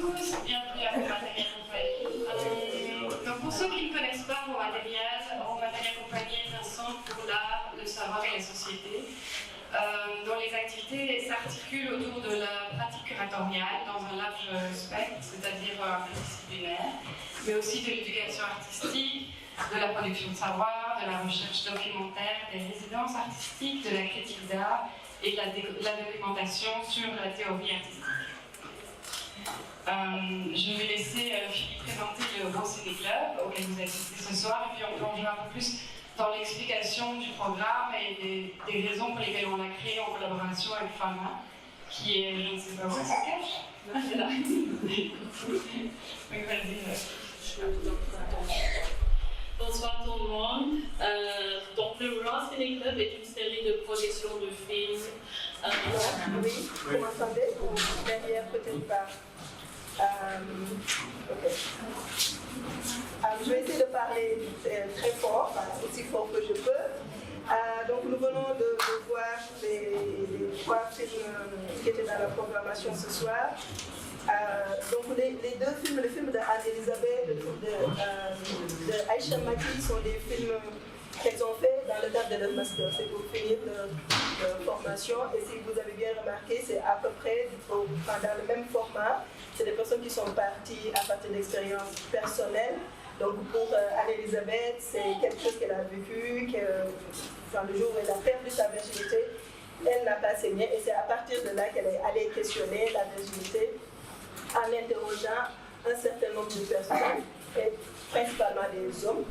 tous, bienvenue à Romateria Compagnie. Donc pour ceux qui ne connaissent pas Romateria Compagnie est un centre pour l'art, le savoir et la société, dont les activités s'articulent autour de la pratique curatoriale dans un large spectre, c'est-à-dire interdisciplinaire, mais aussi de l'éducation artistique, de la production de savoir, de la recherche documentaire, des résidences artistiques, de la critique d'art et de la documentation sur la théorie artistique. Je vais laisser Philippe présenter le Grand Ciné Club auquel vous assistez ce soir, et puis on plongera un peu plus dans l'explication du programme et des raisons pour lesquelles on l'a créé en collaboration avec FAMA, qui est, je ne sais pas où ça se cache. C'est là. Oui, vas-y. Bonsoir tout le monde. Donc le Grand Ciné Club est une série de projections de films. Oui, vous m'entendez? Derrière, peut-être pas. Ok. Je vais essayer de parler très fort, aussi fort que je peux. Donc nous venons de voir les 3 films qui étaient dans la programmation ce soir. Donc les 2 films, le film de Anne-Elisabeth, le film de Aïcha Maki sont des films qu'elles ont fait dans le cadre de leur master. C'est pour finir leur formation. Et si vous avez bien remarqué, c'est à peu près dans le même format. C'est des personnes qui sont parties à partir d'expériences personnelles. Donc pour Anne-Elisabeth, c'est quelque chose qu'elle a vécu, le jour où elle a perdu sa virginité, elle n'a pas saigné. Et c'est à partir de là qu'elle est allée questionner la virginité en interrogeant un certain nombre de personnes, et principalement des hommes.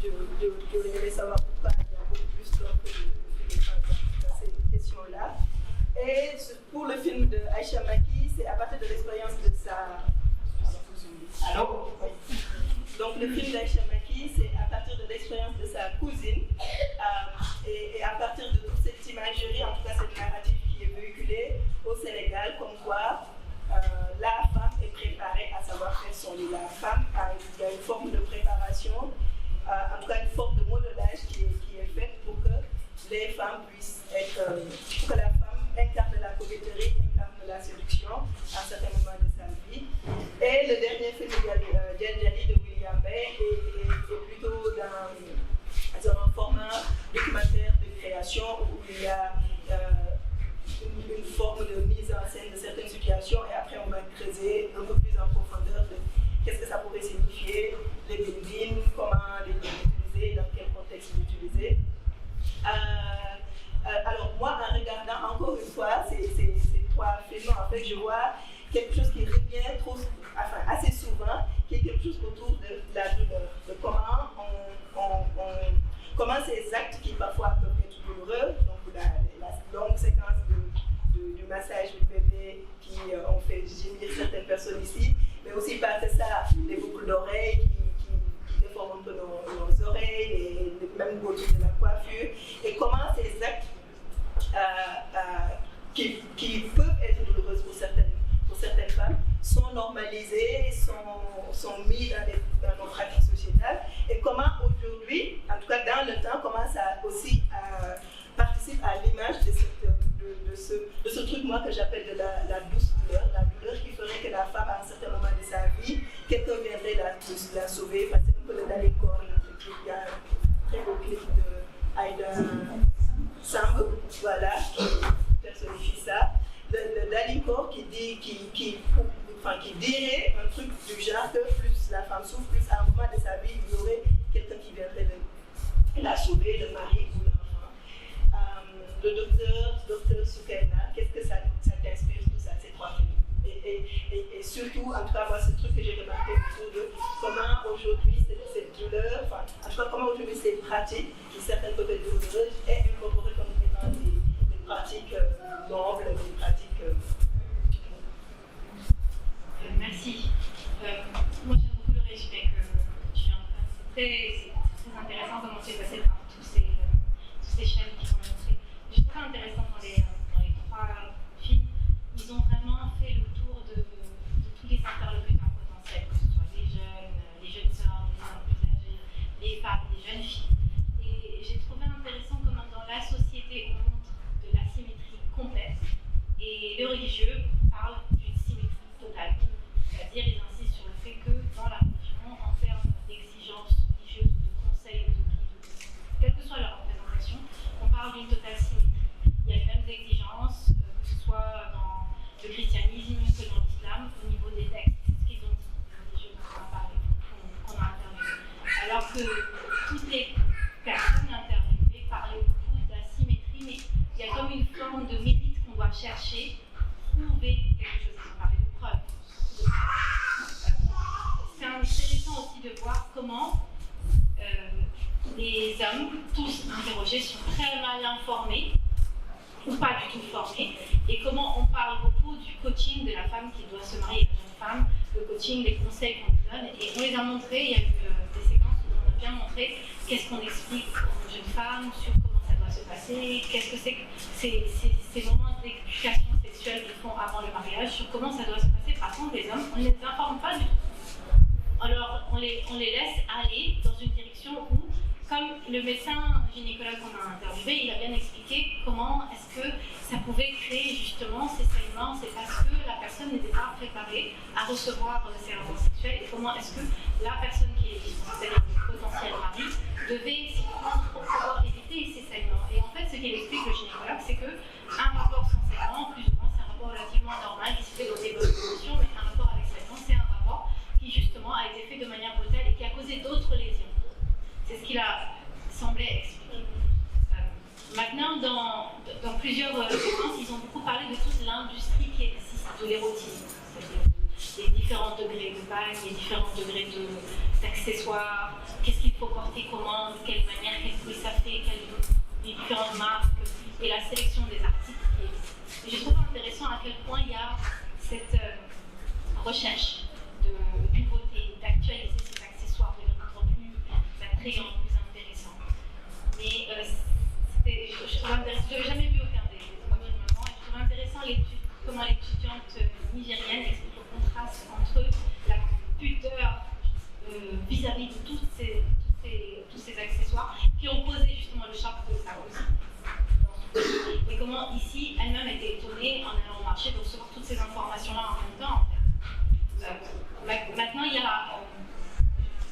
J'aurais aimé savoir pourquoi il y a beaucoup plus d'hommes que de femmes dans ces questions-là. Et pour le film de Aïcha Maki, c'est à partir de l'expérience de sa... Allô? Oui. Donc le film d'Aïcha Maki, c'est à partir de l'expérience de sa cousine, et à partir de toute cette imagerie, en tout cas cette narrative qui est véhiculée au Sénégal, comme quoi la femme est préparée à savoir faire son lit. La femme il y a une forme de préparation, en tout cas une forme de modelage qui est faite pour que les femmes puissent être, pour que la femme incarne la coquetterie, incarne la séduction à un certain moment de sa vie. Et le dernier film, Djali de William Bay, est plutôt dans un format documentaire de création où il y a une forme de mise en scène de certaines situations, et après on va creuser un peu plus en profondeur de qu'est-ce que ça pourrait signifier, les buildings, comment les utiliser, dans quel contexte l'utiliser. Alors moi, en regardant encore une fois ces 3 films, en fait je vois quelque chose qui revient assez souvent, qui est quelque chose autour de la douleur, de comment ces actes qui parfois peuvent être douloureux, donc la longue séquence du massage du bébé qui ont fait gémir certaines personnes ici, mais aussi par ça, les boucles d'oreilles qui déforment un peu nos oreilles, et même autour de la coiffure, et comment ces actes qui peuvent être douloureux pour certaines femmes sont normalisés, sont mis dans nos pratiques sociétales, et comment aujourd'hui, en tout cas dans le temps, comment ça aussi participe à l'image de ce truc moi que j'appelle de la douce douleur, la douleur qui ferait que la femme à un certain moment de sa vie, quelqu'un viendrait la sauver, parce que c'est un peu le Dalikor, il y a un très beau clip de Aïda Samb, voilà, qui personnifie ça. Le Dalikor qui dirait un truc du genre que plus la femme souffre, plus à un moment de sa vie, il y aurait quelqu'un qui viendrait la sauver, le mari ou l'enfant. Le docteur Soukaina, qu'est-ce que ça t'inspire tout ça, ces 3 films? Et surtout, en tout cas, moi, ce truc que j'ai remarqué autour de comment aujourd'hui cette douleur, en tout cas, comment aujourd'hui ces pratiques, qui certaines peuvent être douloureuses, est incorporée comme étant des pratiques nobles, des pratiques. Merci. Moi, j'aime beaucoup le respect que tu viens de faire. C'est très intéressant comment tu es passé par tous ces chaînes qui sont montrées. C'est très intéressant dans les 3 films. Ils ont vraiment fait le tour de tous les interlocuteurs potentiels, que ce soit les jeunes sœurs, les hommes plus âgés, les femmes, les jeunes filles. Et j'ai trouvé intéressant comment dans la société on montre de l'asymétrie complète, et le religieux parle d'une symétrie totale. aussi de voir comment les hommes, tous interrogés, sont très mal informés ou pas du tout formés, et comment on parle beaucoup du coaching de la femme qui doit se marier, la jeune femme, le coaching, les conseils qu'on lui donne, et on les a montrés, il y a eu des séquences où on a bien montré qu'est-ce qu'on explique aux jeunes femmes sur comment ça doit se passer, qu'est-ce que c'est que ces moments d'éducation sexuelle qu'ils font avant le mariage, sur comment ça doit se passer. Par contre, les hommes, on ne les informe pas du tout. Alors, on les laisse aller dans une direction où, comme le médecin gynécologue qu'on a interviewé, il a bien expliqué comment est-ce que ça pouvait créer justement ces saignements, c'est parce que la personne n'était pas préparée à recevoir ces rapports sexuels, et comment est-ce que la personne qui est c'est-à-dire le potentiel mari, devait s'y prendre pour pouvoir éviter ces saignements. Et en fait, ce qu'il explique le gynécologue, c'est qu'un rapport sans saignement, plus ou moins, c'est un rapport relativement normal qui se fait dans des bonnes conditions, mais un rapport avec saignement, c'est un rapport qui justement a été fait de manière brutale et qui a causé d'autres lésions. C'est ce qu'il a semblé expliquer. Maintenant, dans plusieurs séquences, ils ont beaucoup parlé de toute l'industrie qui existe de l'érotisme, c'est-à-dire les différents degrés de bague, les différents degrés d'accessoires, qu'est-ce qu'il faut porter, comment, de quelle manière, quel bruit ça fait, les différentes marques, et la sélection des articles. Et je trouve intéressant à quel point il y a cette recherche de nouveauté, d'actualiser ces accessoires, de les rendre plus attrayants, plus intéressants. Mais je n'avais jamais vu aucun des trois films avant, et je trouve intéressant comment l'étudiante nigérienne explique le contraste entre la pudeur vis-à-vis de tous ces accessoires qui ont posé justement le choc de ça aussi. Et comment ici, elle-même était étonnée en allant au marché de recevoir toutes ces informations-là en même temps. Maintenant, il y a,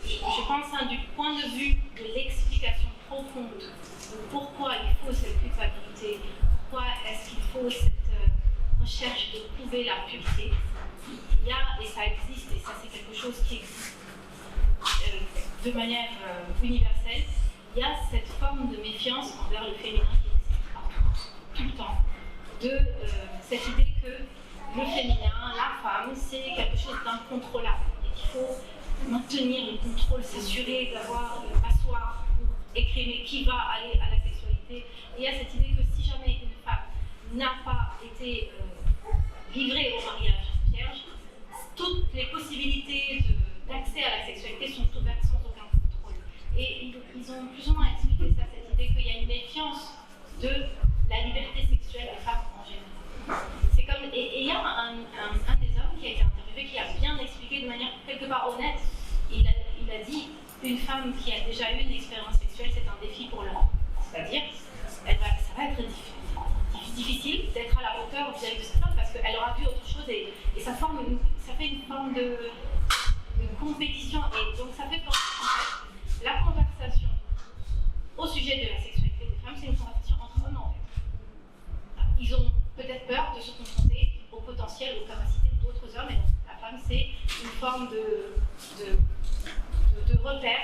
je pense, du point de vue de l'explication profonde de pourquoi il faut cette culpabilité, pourquoi est-ce qu'il faut cette recherche de prouver la pureté, il y a, et ça existe, et ça c'est quelque chose qui existe de manière universelle, il y a cette forme de méfiance envers le féminin qui existe partout, tout le temps, de cette idée que le féminin, la femme, c'est quelque chose d'incontrôlable et qu'il faut maintenir le contrôle, s'assurer d'avoir une passoire pour écrimer qui va aller à la sexualité. Et il y a cette idée que si jamais une femme n'a pas été livrée au mariage vierge, toutes les possibilités d'accès à la sexualité sont ouvertes sans aucun contrôle. Et ils ont plus ou moins expliqué ça, cette idée qu'il y a une méfiance de la liberté sexuelle des femmes en général. C'est comme, et il y a un des hommes qui a été interviewé qui a bien expliqué de manière quelque part honnête. Il a dit une femme qui a déjà eu une expérience sexuelle, c'est un défi pour l'homme. C'est-à-dire, ça va être difficile d'être à la hauteur vis-à-vis de cette femme parce qu'elle aura vu autre chose et ça fait une forme de compétition. Et donc ça fait penser en fait, la conversation au sujet de la sexualité des femmes, c'est une conversation entre hommes en fait. Ils ont peut-être peur de se confronter au potentiel, aux capacités d'autres hommes, et donc la femme c'est une forme de repère,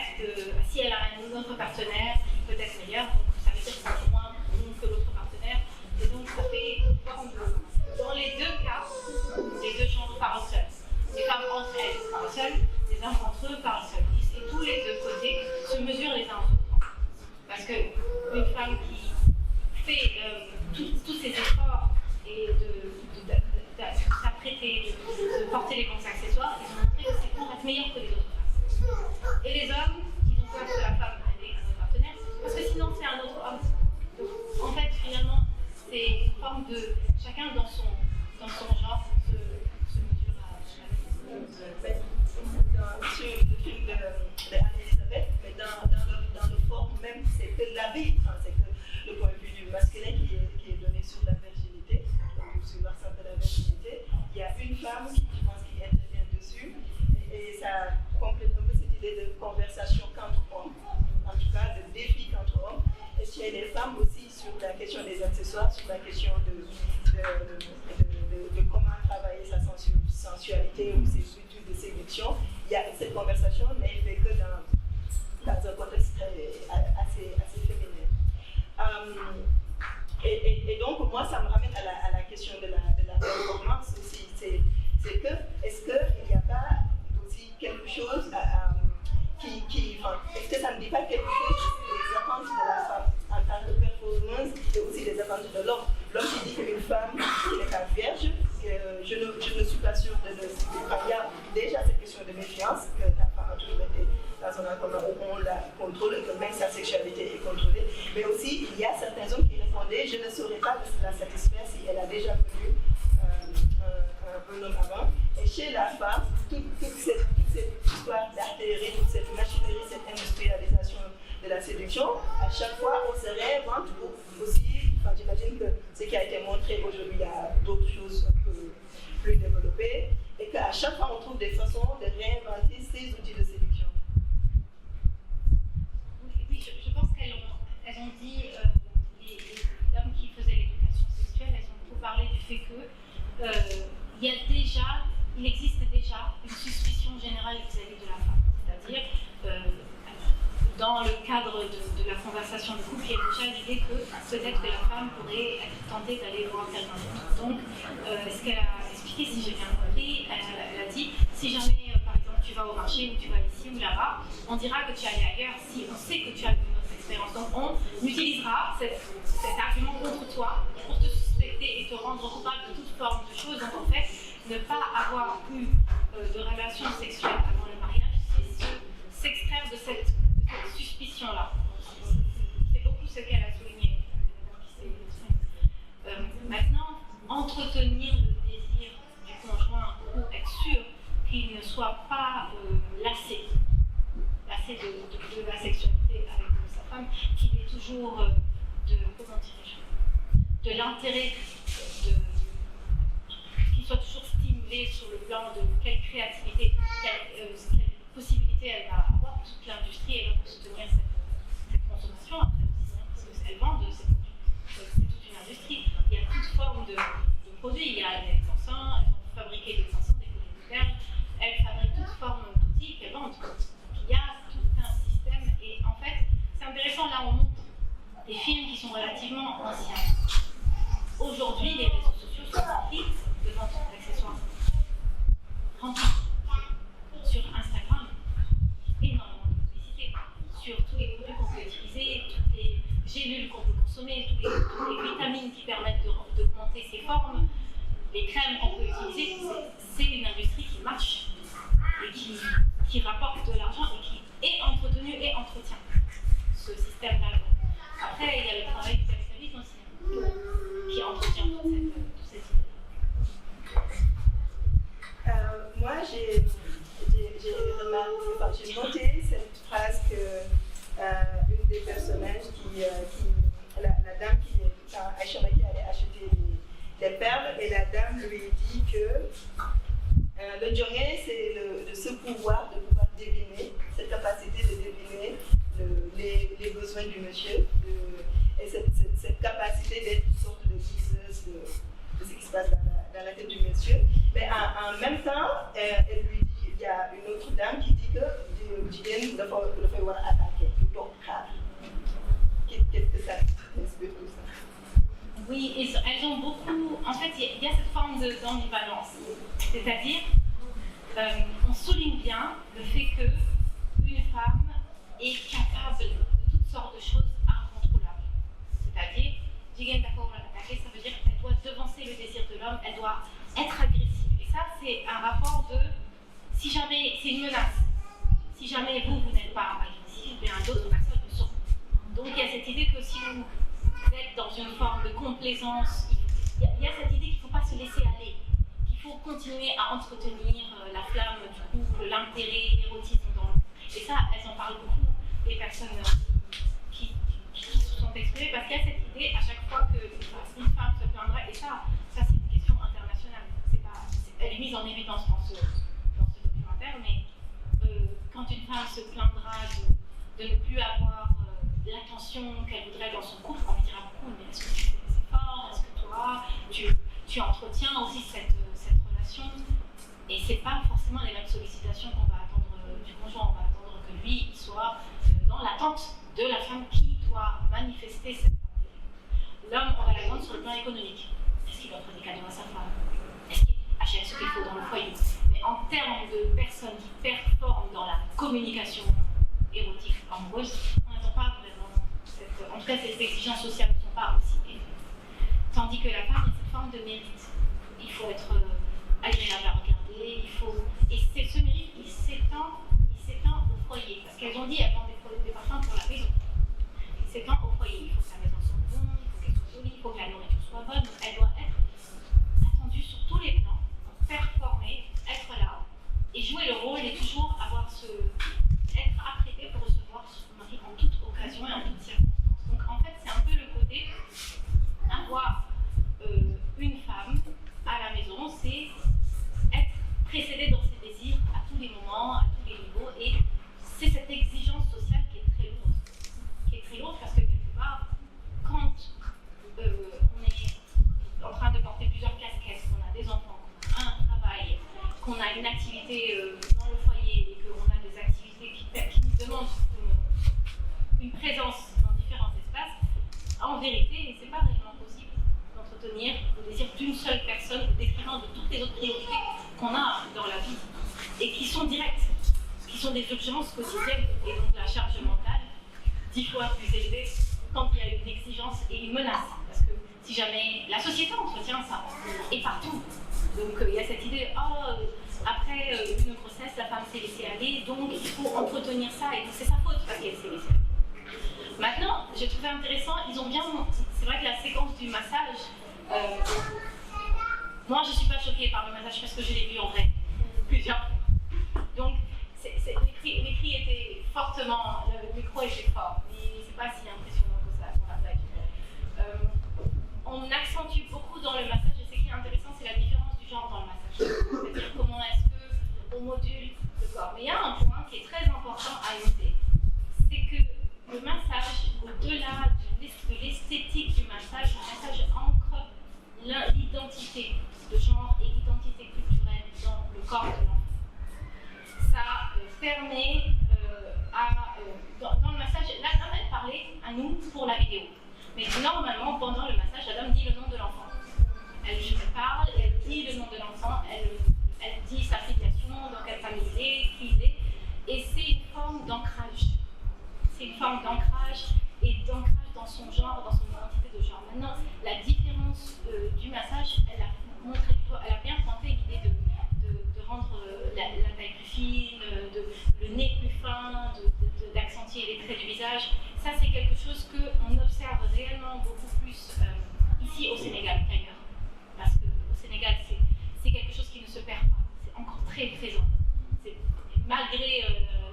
si elle a un autre partenaire qui peut être meilleur, donc ça veut dire que c'est moins bon que l'autre partenaire, et donc ça fait une forme de... Dans les deux cas, les deux genres parlent seuls. Les femmes entre elles parlent seules, les hommes entre eux parlent seuls. Et tous les deux côtés se mesurent les uns aux autres. Parce qu'une femme qui fait tous ces efforts et s'apprêter, de porter les bons accessoires, ils ont montré que c'est pour être meilleur que les autres femmes. Et les hommes, ils ont peur que la femme ait un autre partenaire, parce que sinon c'est un autre homme. Donc en fait, finalement, c'est une forme de chacun dans son genre se mesure à chaque. Sur le film d'Anne-Elisabeth, mais dans le forme même, c'est que l'avis, c'est que le point de vue du masculin qui est donné sur la virginité, sur l'ensemble de la virginité. Il y a une femme qui, je pense, qui intervient dessus, et ça complète un peu cette idée de conversation qu'entre hommes, en tout cas de défi qu'entre hommes. Et chez les femmes aussi sur la question des accessoires, sur la question de comment travailler sa sensualité ou ses études de séduction. Il y a cette conversation, mais elle ne fait que dans un contexte assez féminin. Et donc, moi, ça me ramène à la question de la performance aussi. C'est que, est-ce qu'il n'y a pas aussi quelque chose il y a déjà cette question de méfiance, que la femme a toujours été dans un environnement où on la contrôle, que même sa sexualité est contrôlée. Mais aussi, il y a certains hommes qui répondaient, je ne saurais pas la satisfaire si elle a déjà connu un homme avant. Et chez la femme, toute cette histoire d'artillerie, toute cette machinerie, cette industrialisation de la séduction, à chaque fois on se réinvente aussi. Enfin, j'imagine que ce qui a été montré aujourd'hui, il y a d'autres choses un peu plus développées, et qu'à chaque fois on trouve des façons de réinventer ces outils de séduction. Oui, je pense qu'elles ont dit, les hommes qui faisaient l'éducation sexuelle, elles ont beaucoup parlé du fait que il existe déjà une suspicion générale vis-à-vis de la femme. C'est-à-dire, dans le cadre de la conversation de couple, il y a déjà l'idée que peut-être que la femme pourrait être tentée d'aller voir quelqu'un d'autre. Donc, ce qu'elle a expliqué, si j'ai bien compris, elle a dit, si jamais, par exemple, tu vas au marché ou tu vas ici ou là-bas, on dira que tu es allé ailleurs si on sait que tu as eu une autre expérience. Donc, on utilisera cet argument contre toi pour te suspecter et te rendre coupable de toute forme de choses. Donc, en fait, ne pas avoir eu de relations sexuelles avant le mariage, c'est s'extraire de cette suspicion-là. C'est beaucoup ce qu'elle a souligné. Maintenant, entretenir le désir du conjoint ou être sûr qu'il ne soit pas lassé de la sexualité avec sa femme, qu'il ait toujours de l'intérêt, qu'il soit toujours stimulé sur le plan de quelle créativité, quelle possibilité elle va avoir. Toute l'industrie est là pour soutenir cette consommation, après aussi, parce qu'elles vendent ces produits. C'est toute une industrie. Il y a toute forme de produits. Il y a des encens, elles ont fabriqué des encens, des colliers de perles, elles fabriquent toute forme d'outils qu'elles vendent. Il y a tout un système, et en fait, c'est intéressant, là on montre des films qui sont relativement anciens. Aujourd'hui, les réseaux sociaux sont remplis de ventes d'accessoires. Remplis. Sur Instagram, énormément de publicité. Sur tous les produits qu'on peut utiliser, toutes les gélules qu'on peut consommer, toutes les vitamines qui permettent d'augmenter ses formes, les crèmes qu'on peut utiliser, c'est une industrie qui marche et qui rapporte de l'argent et qui est entretenu et entretient ce système-là. Après, il y a le travail du capitalisme aussi, qui entretient toute cette idée. Moi, j'ai noté cette phrase que une des personnages la dame Aïcha qui allait acheter des perles, et la dame lui dit que le jonge, c'est ce pouvoir de pouvoir deviner, cette capacité de deviner les besoins du monsieur, et cette capacité d'être une sorte de liseuse de ce qui se passe dans la tête du monsieur. Mais en même temps, elle lui dit, il y a une autre dame qui dit que Jigéen dafa war a attaquer, du toog xaar. Qu'est-ce que ça explique tout ça? Oui, elles ont beaucoup. En fait, il y a cette forme d'ambivalence. C'est-à-dire, on souligne bien le fait qu'une femme est capable de toutes sortes de choses incontrôlables. C'est-à-dire, Jigéen dafa war a attaquer, ça veut dire qu'elle doit devancer le désir de l'homme, elle doit être agressive. Et ça, c'est un rapport de. Si jamais, c'est une menace. Si jamais vous n'êtes pas agressif, bien d'autres personnes le sont. Donc il y a cette idée que si vous êtes dans une forme de complaisance, il y a cette idée qu'il ne faut pas se laisser aller, qu'il faut continuer à entretenir la flamme du couple, l'intérêt, l'érotisme dans le couple. Et ça, elles en parlent beaucoup, les personnes qui se sont exprimées, parce qu'il y a cette idée à chaque fois qu'une femme se plaindrait, et ça c'est une question internationale. Elle est mise en évidence dans ce documentaire, mais quand une femme se plaindra de ne plus avoir l'attention qu'elle voudrait dans son couple, on lui dira beaucoup, mais est-ce que tu fais des efforts? Est-ce que toi, tu entretiens aussi cette relation? Et c'est pas forcément les mêmes sollicitations qu'on va attendre du conjoint. On va attendre que lui il soit dans l'attente de la femme qui doit manifester cette intérêt. L'homme, on va l'attendre sur le plan économique. Est-ce qu'il offre des cadeaux à sa femme? Est-ce qu'il achète ce qu'il faut dans le foyer? Mais en termes de personnes qui performent dans la communication érotique amoureuse, on n'attend pas vraiment en tout cas, ces exigences sociales ne sont pas aussi élevées. Tandis que la femme, il y a cette forme de mérite. Il faut être agréable à regarder, et et ce mérite, il s'étend au foyer, parce qu'elles ont dit elles vendent des parfums pour la maison. Il s'étend au foyer. Il faut que la maison soit bonne, il faut qu'elle soit jolie, il faut que la nourriture soit bonne. Donc elle doit être attendue sur tous les plans, performer, être là et jouer le rôle et toujours être apprêtée pour recevoir son mari en toute occasion et en toute circonstance. Donc en fait, c'est un peu le côté avoir une femme à la maison, c'est être précédée dans ses désirs à tous les moments, à tous les niveaux, et c'est cette exigence sociale qui est très lourde, parce que quelque part, quand on est en train de porter plusieurs casquettes, qu'on a des enfants, qu'on a un travail, qu'on a une activité dans le foyer et qu'on a des activités qui nous demandent une présence dans différents espaces, en vérité, c'est pas réellement possible d'entretenir le désir d'une seule personne au détriment de toutes les autres priorités qu'on a dans la vie et qui sont directes, qui sont des urgences quotidiennes et donc la charge mentale 10 fois plus élevée quand il y a une exigence et une menace. Parce que si jamais la société entretient ça, et partout, donc il y a cette idée, après une grossesse, la femme s'est laissée aller, donc il faut entretenir ça, et c'est sa faute parce qu'elle s'est laissée aller. Maintenant, j'ai trouvé intéressant, c'est vrai que la séquence du massage, moi je ne suis pas choquée par le massage parce que je l'ai vu en vrai, plusieurs fois. Donc, les cris étaient fortement, le micro était fort, mais c'est pas si impressionnant que ça pour la blague. On accentue beaucoup dans le massage, et ce qui est intéressant, c'est la différence du genre dans le massage. C'est-à-dire comment est-ce qu'on module le corps. Mais il y a un point qui est très important à noter, c'est que le massage, au-delà de l'esthétique du massage, le massage ancre l'identité de genre et l'identité culturelle dans le corps de l'enfant. Ça permet dans le massage, la dame elle parlait à nous pour la vidéo, mais normalement pendant le massage, la dame dit le nom de l'enfant. Elle parle, elle dit le nom de l'enfant, elle dit sa filiation, dans quelle famille il est, qui il est, et c'est une forme d'ancrage. C'est une forme d'ancrage et d'ancrage dans son genre, dans son identité de genre. Maintenant, la différence du massage, elle a bien pointé l'idée de rendre la taille plus fine, le nez plus fin, d'accentuer les traits du visage. Ça, c'est quelque chose qu'on observe réellement beaucoup plus ici au Sénégal qu'ailleurs. Parce qu'au Sénégal, c'est quelque chose qui ne se perd pas. C'est encore très présent. Malgré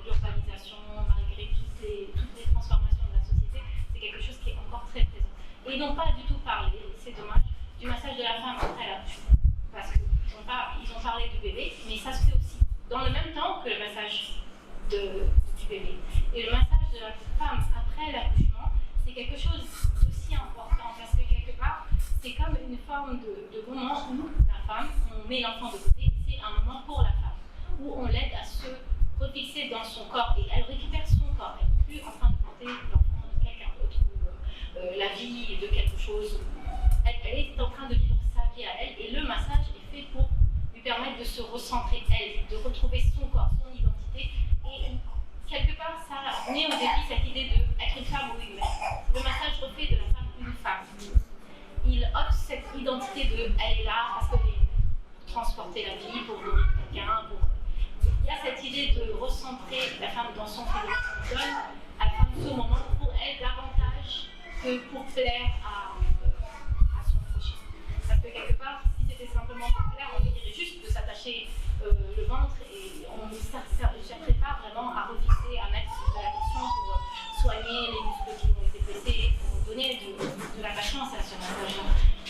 l'urbanisation, malgré toutes les transformations de la société, c'est quelque chose qui est encore très présent. Et ils n'ont pas du tout parlé, c'est dommage, du massage de la femme après l'accouchement. Parce qu'ils ont parlé du bébé, mais ça se fait aussi dans le même temps que le massage du bébé. Et le massage de la femme après l'accouchement, c'est quelque chose d'aussi important, parce que quelque part, c'est comme une forme de moment où la femme, on met l'enfant de côté, et c'est un moment pour la femme, où on l'aide à se refixer dans son corps, et elle récupère son corps. Elle n'est plus en train de porter l'enfant de quelqu'un d'autre, ou la vie de quelque chose. Elle est en train de vivre sa vie à elle, et le massage est fait pour lui permettre de se recentrer elle, de retrouver son corps, son identité, et quelque part ça met au défi cette idée d'être une femme ou une mère. Le massage refait de la femme une femme. Il ôte cette identité de elle est là parce qu'elle est pour transporter la vie, pour nourrir quelqu'un, il y a cette idée de recentrer la femme dans son féminin, qu'on donne à la femme ce moment pour elle davantage que pour plaire à son prochain. Parce que quelque part, si c'était simplement pour plaire, on dirait juste de s'attacher le ventre et on ne chercherait pas vraiment à refixer, à mettre de la tension pour soigner les muscles qui ont été blessés, pour donner de l'attachement à ce massage.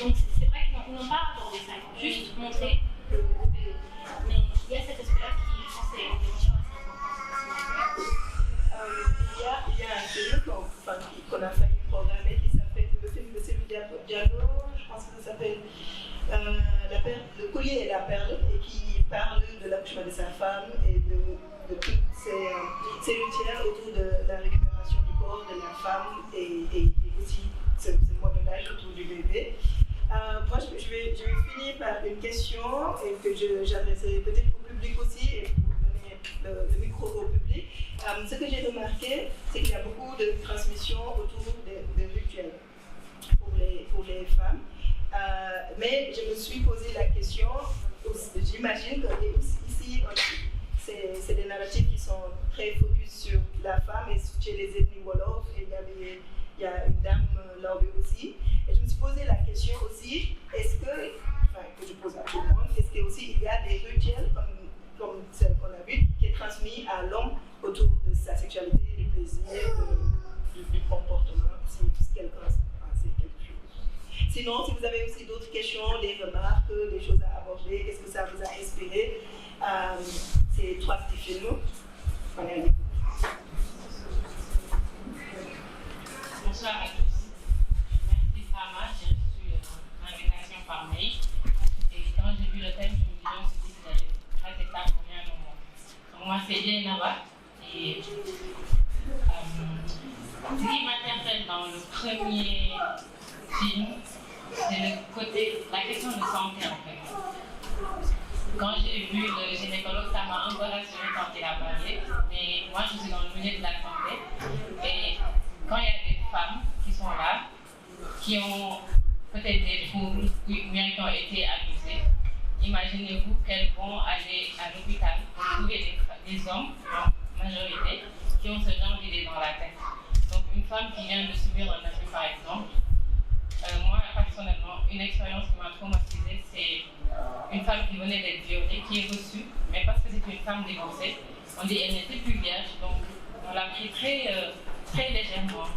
Donc c'est vrai qu'ils n'ont pas abordé ça, ils ont juste montré le bébé. Mais il y a cet aspect-là qui, je pense, est une dimension assez importante. Il y a un film qu'on a failli programmer qui s'appelle le film de Céline Diallo, je pense que ça s'appelle Le collier et la perle, et qui parle de l'accouchement de sa femme et de toutes ces rituels autour de la récupération du corps de la femme et aussi ce modelage autour du bébé. Moi, je vais finir par une question et que j'adresserai peut-être au public aussi, et pour donner le micro au public. Ce que j'ai remarqué, c'est qu'il y a beaucoup de transmissions autour des rituels pour les femmes. Mais je me suis posé la question, j'imagine que ici, c'est des narratifs qui sont très focus sur la femme, et chez les ethnies Wolof, il y a une dame Lawbe aussi. Et je me suis posé la question aussi, que je pose à tout le monde, est-ce qu'il y a des rituels comme celle qu'on a vue, qui est transmis à l'homme autour de sa sexualité, du plaisir, du comportement, si quelqu'un pensait quelque chose. Sinon, si vous avez aussi d'autres questions, des remarques, des choses à aborder, qu'est-ce que ça vous a inspiré, ces 3 petits films. Bonsoir à tous. Merci Sama, j'ai reçu l'invitation par mail. Et quand j'ai vu le thème, je me suis dit que j'allais traiter ça pour bien un moment. Donc moi c'est Jay Nava. Et ce qui m'interpelle dans le premier film, c'est la question de santé en fait. Quand j'ai vu le gynécologue, ça m'a un peu rassurée quand il a parlé. Mais moi je suis dans le milieu de la santé. Et quand il y a des femmes qui sont là, qui ont peut-être des troubles ou bien qui ont été abusées, imaginez-vous qu'elles vont aller à l'hôpital pour trouver des hommes, en majorité, qui ont ce genre d'idées dans la tête. Donc une femme qui vient de subir un abus par exemple, moi personnellement, une expérience qui m'a traumatisée, c'est une femme qui venait d'être violée, qui est reçue, mais parce que c'est une femme divorcée, on dit qu'elle n'était plus vierge, donc on l'a pris très légèrement.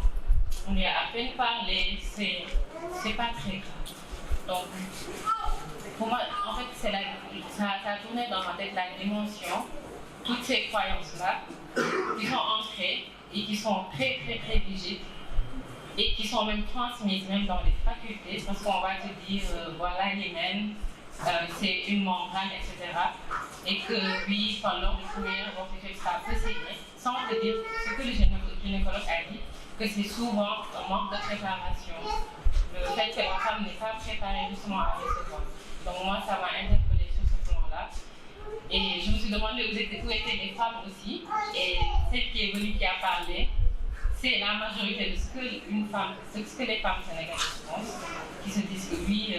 On lui a à peine parlé, c'est pas très grave. Donc, pour moi, en fait, ça tournait dans ma tête la dimension, toutes ces croyances-là, qui sont ancrées et qui sont très, très, très rigides, et qui sont même transmises, même dans les facultés, parce qu'on va te dire, voilà, l'hymen, c'est une membrane, etc. Et que oui, lors du premier avortement, ça peut saigner, sans te dire ce que le gynécologue a dit, que c'est souvent un manque de préparation, le fait que la femme n'est pas préparée justement à recevoir. Donc moi, ça m'a interpellée sur ce plan-là. Et je me suis demandé où étaient les femmes aussi. Et celle qui est venue, qui a parlé, c'est la majorité de ce que les femmes sénégalaises pensent, qui se disent que oui,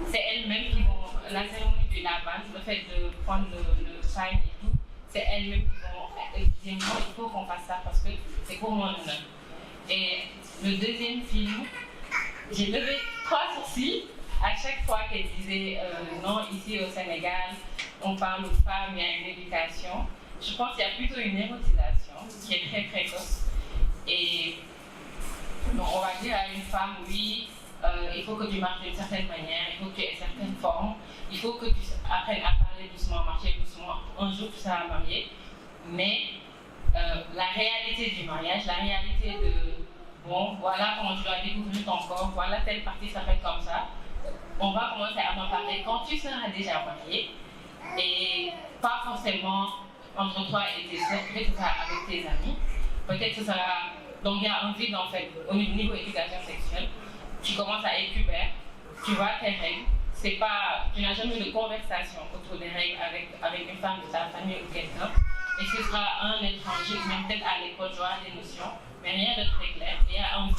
c'est elles-mêmes qui vont, la cérémonie du lavage, le fait de prendre le shine et tout, c'est elles-mêmes qui vont dire il faut qu'on fasse ça parce que c'est pour mon honneur. Et le deuxième film, j'ai levé 3 sourcils à chaque fois qu'elle disait non, ici au Sénégal, on parle aux femmes, il y a une éducation. Je pense qu'il y a plutôt une érotisation qui est très précoce. Et donc on va dire à une femme, oui, il faut que tu marches d'une certaine manière, il faut que tu aies certaines formes, il faut que tu apprennes à parler doucement, marcher doucement. Un jour tu seras marié, mais la réalité du mariage, la réalité de bon, voilà comment tu dois découvrir ton corps, voilà telle partie s'appelle comme ça. On va commencer à en parler quand tu seras déjà marié et pas forcément entre toi et tes soeurs, peut-être que ce sera avec tes amis, peut-être que ce sera. Donc il y a un vide en fait au niveau éducation sexuelle. Tu commences à être pubère, tu vois tes règles. C'est pas, tu n'as jamais eu de conversation autour des règles avec une femme de ta famille ou quelqu'un. Et ce sera un étranger, même peut-être à l'école, tu auras des notions, mais rien de très clair. Il y a un vide.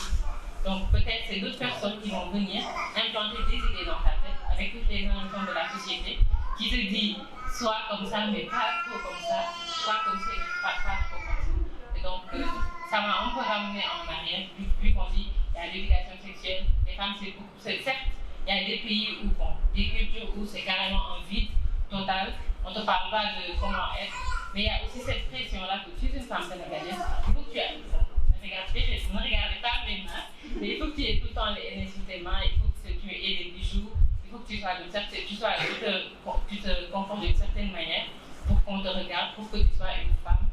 Donc peut-être c'est d'autres personnes qui vont venir implanter des idées dans ta tête avec toutes les injonctions de la société qui te dit soit comme ça mais pas trop comme ça, soit comme ça mais pas trop comme ça. Et donc ça m'a un peu ramené en arrière, vu qu'on dit il y a l'éducation sexuelle, les femmes c'est beaucoup, certes il y a des pays où bon, des cultures où c'est carrément un vide total, on ne te parle pas de comment être, mais il y a aussi cette pression-là que tu es une femme sénégalaise, il faut que tu aies ça. Ne regardez pas mes mains, mais il faut que tu aies tout le temps les aînés sur tes mains, il faut que tu aies des bijoux, il faut que tu te comportes d'une certaine manière pour qu'on te regarde, pour que tu sois une femme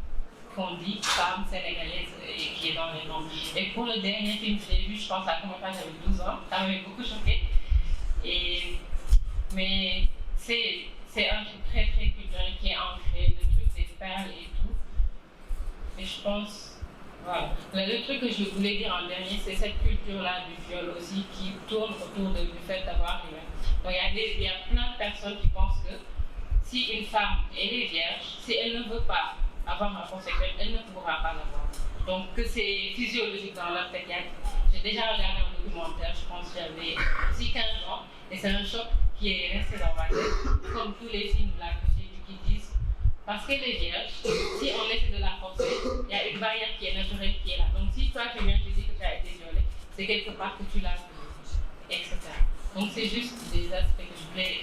qu'on dit femme sénégalaise et qui est dans les noms. Et pour le dernier film que j'ai vu, je pense à combien j'avais 12 ans, ça m'avait beaucoup choqué. Mais c'est un truc très très culturel qui est ancré, le truc des perles et tout. Et je pense. Voilà. Le truc que je voulais dire en dernier, c'est cette culture-là du viol aussi qui tourne autour du fait d'avoir l'hymen. Donc il y a plein de personnes qui pensent que si une femme elle est vierge, si elle ne veut pas avoir un rapport sexuel, elle ne pourra pas l'avoir. Donc que c'est physiologique dans leur tête. J'ai déjà regardé un documentaire, je pense que j'avais aussi 15 ans, et c'est un choc qui est resté dans ma tête, comme tous les films là que j'ai vus qui disent, parce qu'elle est vierge, si on essaie de la forcer, il y a une barrière qui est naturelle qui est là. Donc si toi tu viens, tu dis que tu as été violée, c'est quelque part que tu l'as vu, etc. Donc c'est juste des aspects que je voulais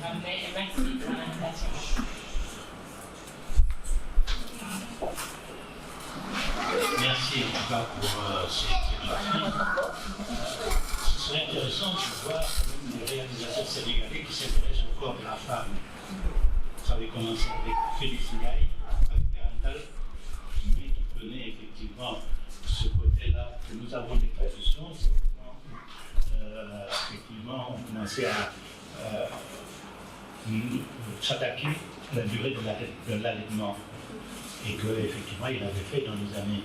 ramener, et merci pour l'invitation. Merci en tout cas pour cette émission. Ce serait intéressant de voir des réalisateurs sénégalais qui s'intéressent au corps de la femme. Ça avait commencé avec Félix Ndiaye, avec Parental, mais qui prenait effectivement ce côté-là que nous avons des traditions. Effectivement, on commençait à s'attaquer à la durée de l'allaitement. Et qu'effectivement, il avait fait dans les années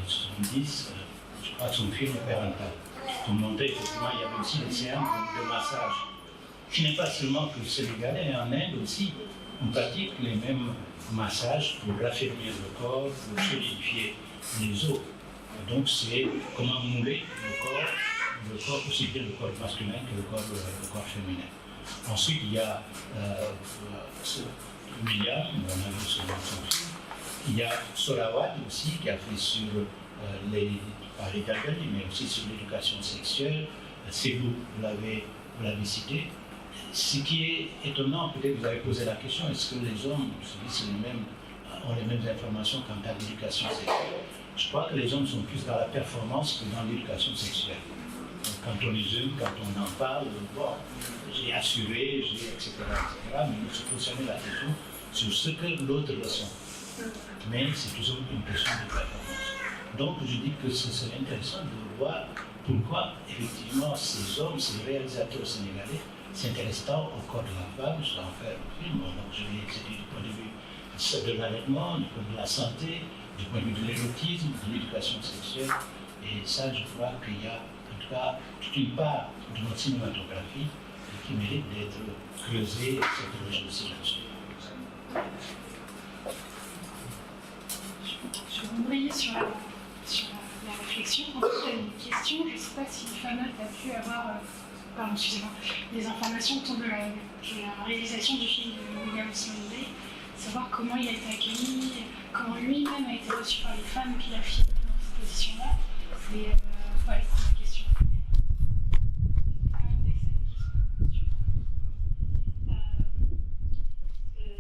70, je crois, son film Parental. Pour montrer, effectivement, il y avait aussi des séances de massage, qui n'est pas seulement que sénégalais, en Inde aussi, on pratique les mêmes massages pour raffermir le corps, pour solidifier les os. Donc, c'est comment mouler le corps, aussi bien le corps masculin que le corps féminin. Ensuite, il y a William, on a vu son film. Il y a Sorawad aussi, qui a fait sur les Paris-Tagali, mais aussi sur l'éducation sexuelle. C'est vous l'avez cité. Ce qui est étonnant, peut-être vous avez posé la question, est-ce que les hommes ont les mêmes informations quant à l'éducation sexuelle? Je crois que les hommes sont plus dans la performance que dans l'éducation sexuelle. Donc, quand on les jeune, quand on en parle, bon, j'ai assuré, etc., mais il faut positionner la question sur ce que l'autre ressent. Mais c'est toujours une question de performance. Donc je dis que ce serait intéressant de voir pourquoi effectivement ces hommes, ces réalisateurs sénégalais s'intéressent tant au corps de la femme, je vais en faire un film, donc je vais étudier du point de vue de l'allaitement, du point de vue de la santé, du point de vue de l'érotisme, de l'éducation sexuelle, et ça je crois qu'il y a en tout cas toute une part de notre cinématographie qui mérite d'être creusée et s'interroger aussi là-dessus. Je vais embrayer sur la réflexion. En fait, il y a une question, je ne sais pas si Fana a pu avoir des informations autour de la réalisation du film de William Simondé, savoir comment il a été accueilli, comment lui-même a été reçu par les femmes qu'il a filmées dans cette position-là. C'est ma question.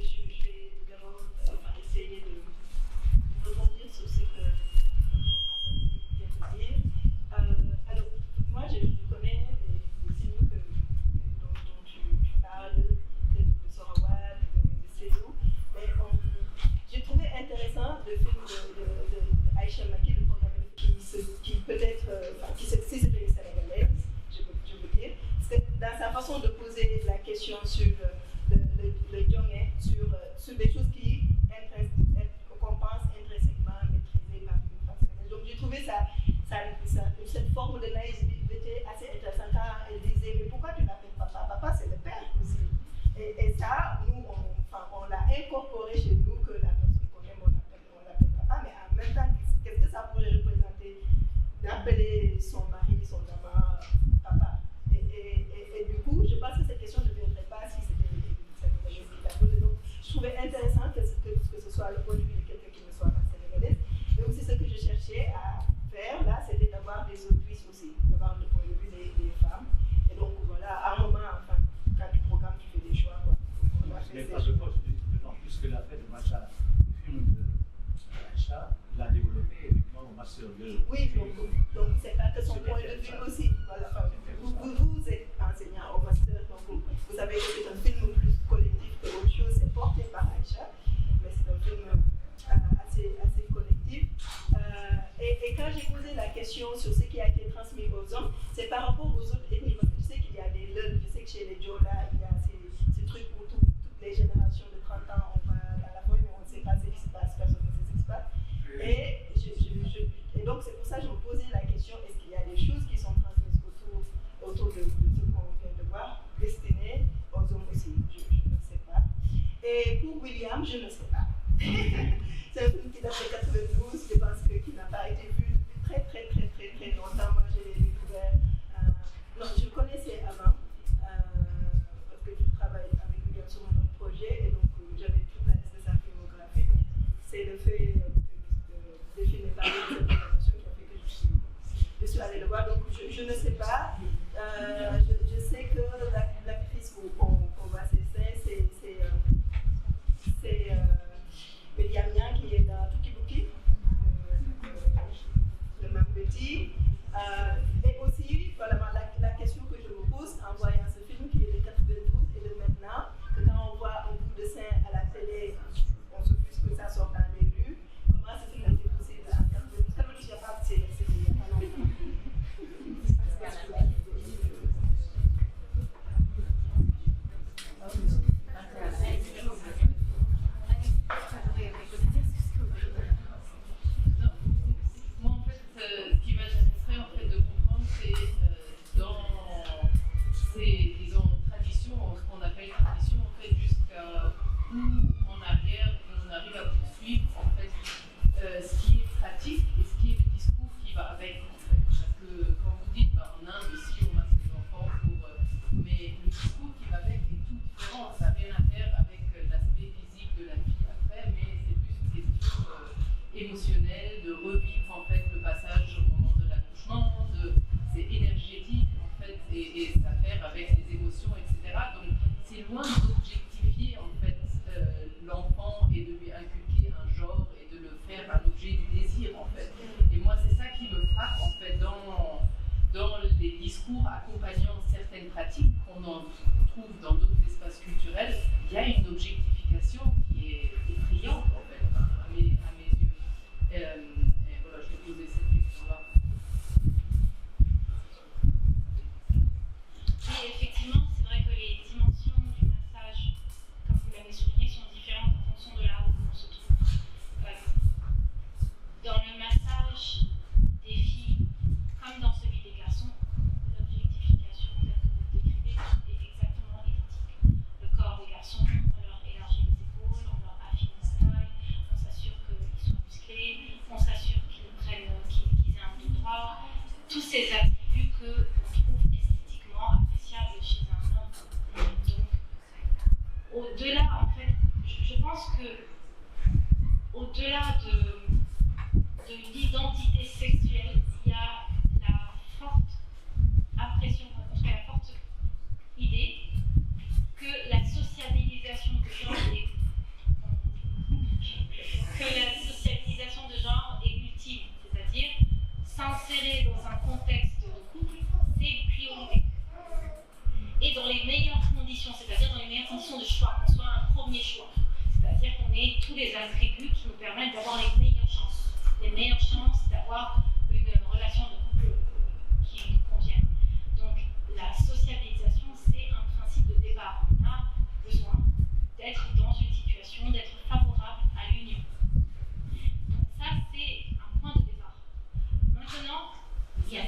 Je vais d'abord essayer de rebondir sur ce que vient de dire. Alors, moi, je connais les films dont tu parles, de Sorawad, de Cézou, mais j'ai trouvé intéressant le film de Aïcha Maki, le programme qui peut-être, si c'était une sénégalaise, je veux dire, c'est dans sa façon de poser la question sur le jongé, sur des choses qu'on pense intrinsèquement maîtrisées par une femme sénégalaise. Donc j'ai trouvé cette forme de naïveté assez intéressante quand elle disait mais pourquoi tu l'appelles papa? Papa c'est le père aussi. Et ça, nous, on l'a incorporé chez nous que la personne qu'on aime, on l'appelle papa, mais en même temps, qu'est-ce que ça pourrait représenter d'appeler son mari, son amant, papa? Et du coup, je pense que cette question ne viendrait pas si c'était sénégalaise. Donc, je trouvais intéressant que ce soit le point de vue de quelqu'un qui ne soit pas sénégalaise. Et aussi, ce que je cherchais à faire là, c'était d'avoir des autrices aussi, d'avoir le point de vue des femmes. Et donc, voilà, à un moment, enfin, quand tu programmes, tu fais des choix. Quoi. Mais pas de poste, d'autant plus que l'appel de Macha, le film de Macha, l'a développé effectivement au Master 2. Oui, donc c'est pas que son point de vue aussi. Voilà, vous êtes enseignant au Master, donc vous savez que c'est un film plus collectif que autre chose, c'est porté par Aïcha, mais c'est un film assez collectif. Et quand j'ai posé la question sur ce qui a été transmis aux hommes, c'est par rapport aux autres ethnies, parce que je sais qu'il y a des Leuls, je sais que chez les Djola, il y a ces trucs où toutes les générations de 30 ans, on va à la fois, mais on ne sait pas ce qui se passe, personne ne sait ce qui se passe. Et donc c'est pour ça que je me posais la question, est-ce qu'il y a des choses qui sont transmises autour de ce qu'on vient de voir, destinées aux hommes aussi, je ne sais pas. Et pour William, je ne sais pas. C'est un film qui date de 92, je pense qu'il n'a pas été vu depuis très longtemps. Moi, je l'ai découvert. Non, je le connaissais avant. émotionnel, de revivre en fait le passage au moment de l'accouchement, c'est énergétique en fait et ça fait avec les émotions, etc. Donc c'est loin d'objectifier en fait l'enfant et de lui inculquer un genre et de le faire un objet du désir en fait. Et moi c'est ça qui me frappe en fait dans les discours accompagnant certaines pratiques qu'on en trouve dans d'autres espaces culturels. Il y a une objectification qui est effrayante en fait à mes yeux. Et voilà, je vais poser cette question-là. Oui, effectivement, c'est vrai que les dimensions du massage, comme vous l'avez souligné, sont différentes en fonction de là où on se trouve. Dans le massage des filles, comme dans celui des garçons, l'objectification telle que vous décrivez est exactement identique. Le corps des garçons, on leur élargit les épaules, on leur affine la taille, on s'assure qu'ils soient musclés, on s'assure qu'ils aient un dos droit. Tous ces attributs qu'on trouve esthétiquement appréciables chez un homme. Donc, au-delà, en fait, je pense que au-delà de l'identité sexuelle, il y a la forte impression, en tout cas la forte idée que la sociabilisation de genre est ultime, c'est-à-dire s'insérer dans un contexte de couple, c'est une priorité. Et dans les meilleures conditions, c'est-à-dire dans les meilleures conditions de choix, qu'on soit un premier choix, c'est-à-dire qu'on ait tous les attributs qui nous permettent d'avoir les meilleures chances. Les meilleures chances d'avoir une relation de couple qui nous convienne. Donc la sociabilisation, c'est un principe de départ. On a besoin d'être dans une situation, d'être favorable à l'union. Donc ça, c'est un point de départ. Maintenant, il y a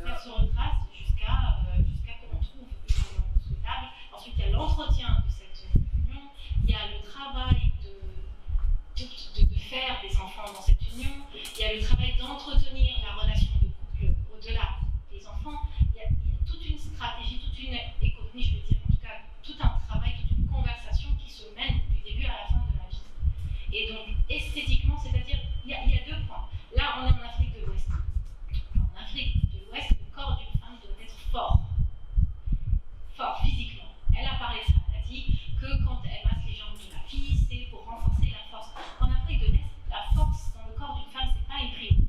ça se retrace jusqu'à que l'on trouve une union souhaitable. Ensuite, il y a l'entretien de cette union, il y a le travail de faire des enfants dans cette union, il y a le travail d'entretenir la relation de couple au-delà des enfants, il y a toute une stratégie, toute une économie, je veux dire, en tout cas, tout un travail, toute une conversation qui se mène du début à la fin de la vie. Et donc, esthétiquement, c'est-à-dire, il y a deux points. Là, on est en Afrique de l'Ouest. En Afrique de l'Ouest, le corps d'une femme doit être fort. Fort physiquement. Elle a parlé de ça, elle a dit que quand elle masse les jambes de la fille, c'est pour renforcer la force. En Afrique de l'Est, la force dans le corps d'une femme, c'est pas une priorité.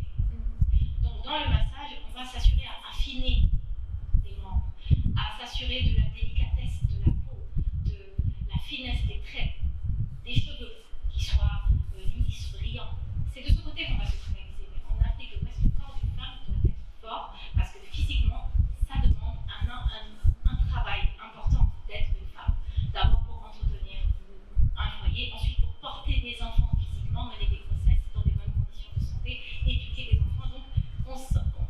Donc dans le massage, on va s'assurer à affiner les membres, à s'assurer de la délicatesse de la peau, de la finesse des traits, des cheveux qui soient lisses, brillants. C'est de ce côté qu'on va se focaliser. Mais en Afrique de l'Ouest, le corps d'une femme doit être fort parce que physiquement, ça demande un travail important d'être une femme. D'abord pour entretenir un foyer, ensuite pour porter des enfants physiquement, mener des grossesses dans des bonnes conditions de santé, éduquer des enfants. Donc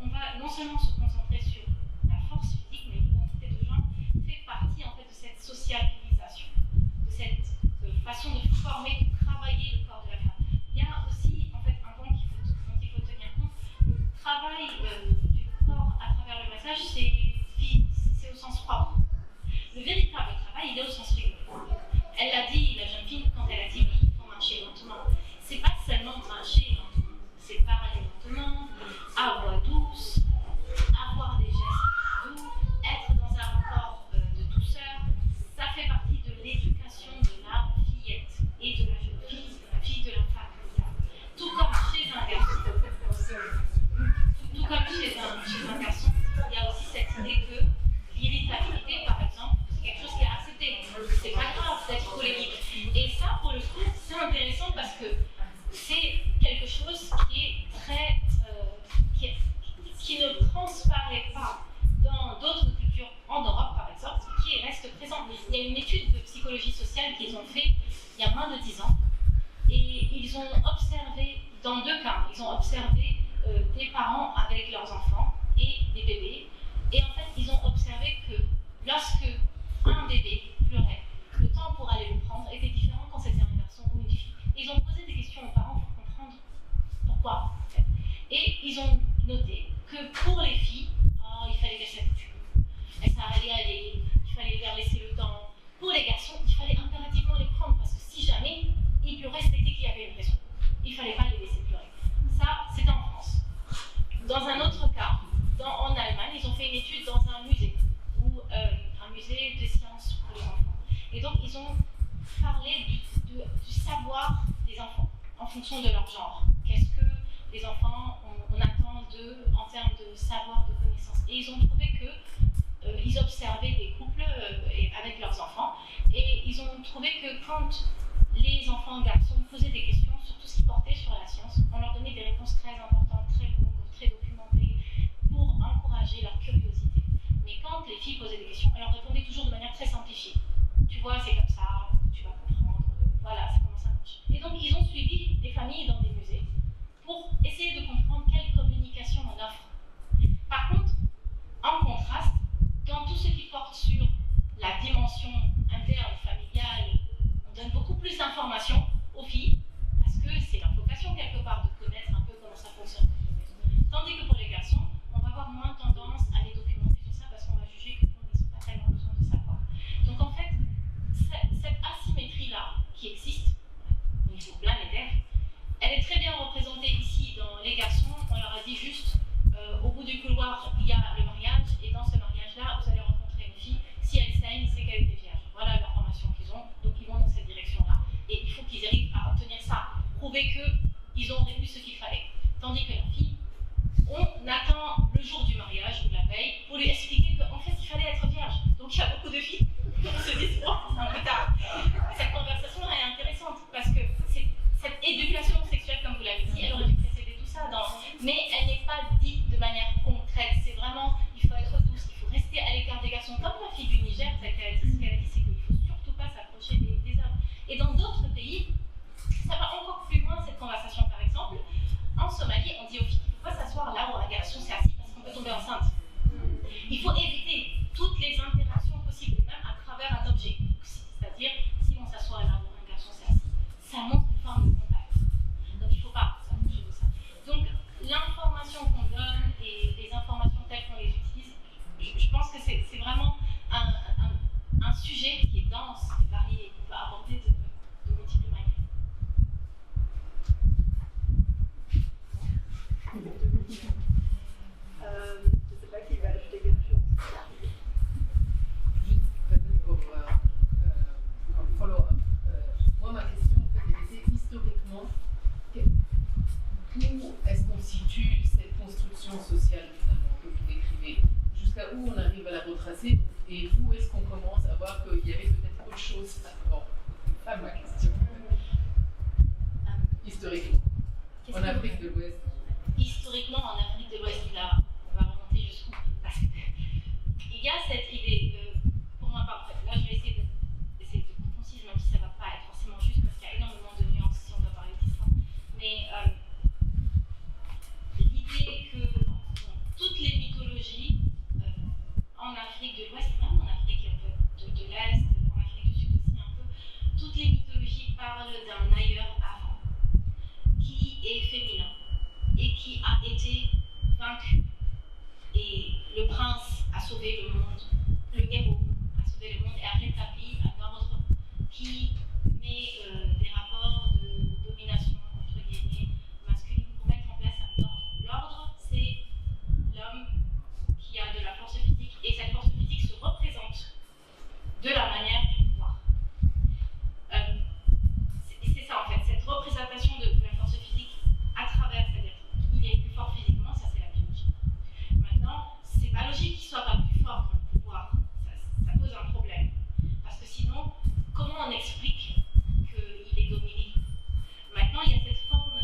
on va non seulement se concentrer sur la force physique, mais l'identité de genre fait partie en fait de cette sociabilisation, de cette façon de former, de travailler le corps de la femme. Il y a aussi en fait un point dont il faut tenir compte. Le travail du corps à travers le massage, c'est au sens propre. Le véritable travail, il est au sens figuré. Elle l'a dit, la jeune fille, quand elle a dit oui, il faut marcher lentement. C'est pas seulement marcher lentement, c'est parler lentement, à voix douce, avoir des gestes doux, être dans un rapport de douceur. Ça fait partie de l'éducation de la fillette et de la jeune fille de la femme. Tout comme chez un garçon. Tout comme chez un garçon, il y a aussi cette idée que l'irritabilité, par exemple, c'est quelque chose qui est accepté. C'est pas grave d'être polémique. Et ça, pour le coup, c'est intéressant parce que c'est quelque chose qui est très. Qui ne transparaît pas dans d'autres cultures, en Europe par exemple, qui reste présent. Il y a une étude de psychologie sociale qu'ils ont fait il y a moins de 10 ans. Et ils ont observé, dans deux cas, ils ont observé des parents avec leurs enfants et des bébés. Et en fait, ils ont observé que lorsque un bébé pleurait, le temps pour aller le prendre était différent quand c'était un garçon ou une fille. Et ils ont posé des questions aux parents pour comprendre pourquoi. En fait. Et ils ont noté que pour les filles, il fallait qu'elles s'habituent. Ça allait aller, il fallait leur laisser le temps. Pour les garçons, il fallait impérativement les prendre parce que si jamais ils pleuraient, c'était qu'il y avait une raison. Il fallait pas les laisser pleurer. Ça, c'était en France. Dans un autre cas, en Allemagne, ils ont fait une étude dans un musée, un musée de sciences pour les enfants. Et donc, ils ont parlé du savoir des enfants en fonction de leur genre. Qu'est-ce que les enfants, on attend d'eux en termes de savoir, de connaissances. Et ils ont trouvé qu'ils observaient des couples avec leurs enfants, et ils ont trouvé que quand les enfants garçons posaient des questions sur tout ce qui portait sur la science, on leur donnait des réponses très importantes, très longues, très documentées, pour encourager leur curiosité. Mais quand les filles posaient des questions, elles leur répondaient toujours de manière très simplifiée. Tu vois, c'est comme ça, tu vas comprendre, voilà, c'est comment ça marche. Et donc, ils ont suivi des familles dans des musées pour essayer de comprendre quelle communication on offre. Par contre, en contraste, dans tout ce qui porte sur la dimension interne, familiale, on donne beaucoup plus d'informations aux filles, parce que c'est leur vocation quelque part de connaître un peu comment ça fonctionne. Tandis que pour les garçons, on va avoir moins tendance à les documenter sur ça, parce qu'on va juger qu'ils n'ont pas tellement besoin de savoir. Donc en fait, cette asymétrie-là, qui existe au niveau planétaire, elle est très bien représentée ici dans les garçons. On leur a dit juste, au bout du couloir, il y a le mariage, et dans ce mariage-là, vous allez rencontrer une fille. Si elle saigne, c'est qu'elle était vierge. Voilà l'information qu'ils ont, donc ils vont dans cette direction-là. Et il faut qu'ils arrivent à obtenir ça, prouver qu'ils ont eu ce qu'il fallait. Tandis que la fille, on attend le jour du mariage ou la veille pour lui expliquer qu'en fait, il fallait être vierge. Donc il y a beaucoup de filles qui se disent, oh, c'est un peu tard. Cette conversation est intéressante, parce que cette éducation sexuelle, comme vous l'avez dit, elle aurait dû précéder tout ça, mais elle n'est pas dite de manière concrète. C'est vraiment, il faut être douce, il faut rester à l'écart des garçons. Comme la fille du Niger, ce qu'elle a dit, c'est qu'il ne faut surtout pas s'approcher des hommes. Et dans d'autres pays, ça va encore plus loin, cette conversation. Par exemple, en Somalie, on dit aux filles, il ne faut pas s'asseoir là où un garçon s'est assis parce qu'on peut tomber enceinte. Il faut éviter toutes les interactions possibles, même à travers un objet. C'est-à-dire, si on s'assoit là où un garçon s'est assis, ça montre une forme de contact. Donc il ne faut pas s'approcher de ça. Donc l'information qu'on donne et les informations telles qu'on les utilise, je pense que c'est vraiment un sujet qui est dense et varié et qu'on peut aborder de multiples manières. Je ne sais pas qui va ajouter quelque chose. Juste peut-être pour un follow-up. Moi, ma question, en fait, elle était historiquement, où est-ce qu'on situe cette construction sociale, finalement, que vous décrivez? Jusqu'à où on arrive à la retracer? Et où est-ce qu'on commence à voir qu'il y avait peut-être autre chose avant? C'est pas ma question. Historiquement. En Afrique de l'Ouest. Historiquement, en Afrique de l'Ouest, là, on va remonter jusqu'où? Parce qu'il y a cette idée, pour ma part, en fait, là je vais essayer d'être concise, même si ça ne va pas être forcément juste, parce qu'il y a énormément de nuances si on doit parler d'histoire. Mais l'idée que dans toutes les mythologies, en Afrique de l'Ouest, même en Afrique de l'Est, en Afrique du Sud aussi un peu, toutes les mythologies parlent d'un ailleurs avant, qui est féminin et qui a été vaincu. Et le prince a sauvé le monde, le héros a sauvé le monde et a rétabli un ordre qui met des rapports de domination, entre guillemets, masculine pour mettre en place un ordre. L'ordre, c'est l'homme qui a de la force physique, et cette force physique se représente de la manière du pouvoir. C'est ça en fait, cette représentation de la force physique à travers, c'est-à-dire il est plus fort physiquement, ça c'est la biologie. Maintenant, c'est pas logique qu'il soit pas plus fort dans le pouvoir, ça pose un problème. Parce que sinon, comment on explique qu'il est dominé? Maintenant, il y a cette forme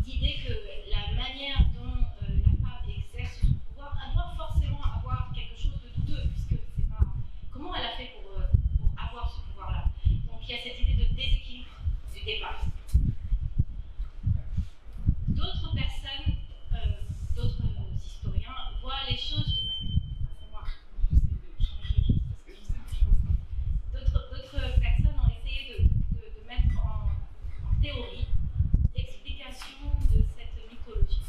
d'idée que la manière dont la femme exerce son pouvoir, elle doit forcément avoir quelque chose de douteux, puisque c'est pas... Comment elle a fait pour avoir ce pouvoir-là? Donc il y a cette idée de déséquilibre du départ. D'autres personnes, d'autres historiens, voient les choses de manière... C'est moi. D'autres personnes ont essayé de mettre en théorie l'explication de cette mythologie.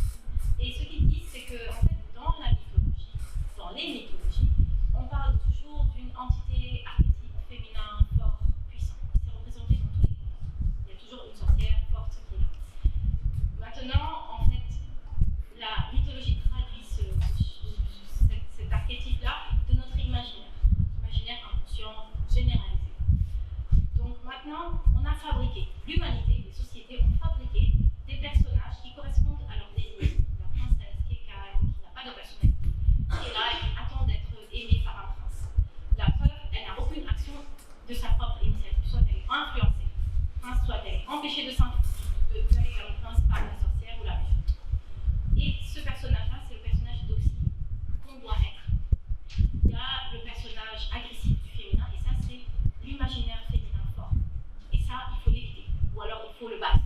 Et ce qu'ils disent, c'est que en fait, dans la mythologie, dans les mythologies, on parle toujours d'une entité archétype féminin fort, puissant. C'est inconscient généralisé. Donc maintenant, on a fabriqué, l'humanité, les sociétés ont fabriqué des personnages qui correspondent à leur désir. La princesse qui est calme, qui n'a pas de personnalité, qui est là et qui attend d'être aimée par un prince. La preuve, elle n'a aucune action de sa propre initiative, soit elle est influencée, soit elle est empêchée d'aller vers le prince par la sorcière ou la méchante. Et ce personnage-là, c'est le personnage d'Oxy qu'on doit être. Il y a le personnage agressif du féminin, et ça, c'est l'imaginaire féminin fort. Et ça, il faut l'éviter, ou alors il faut le battre.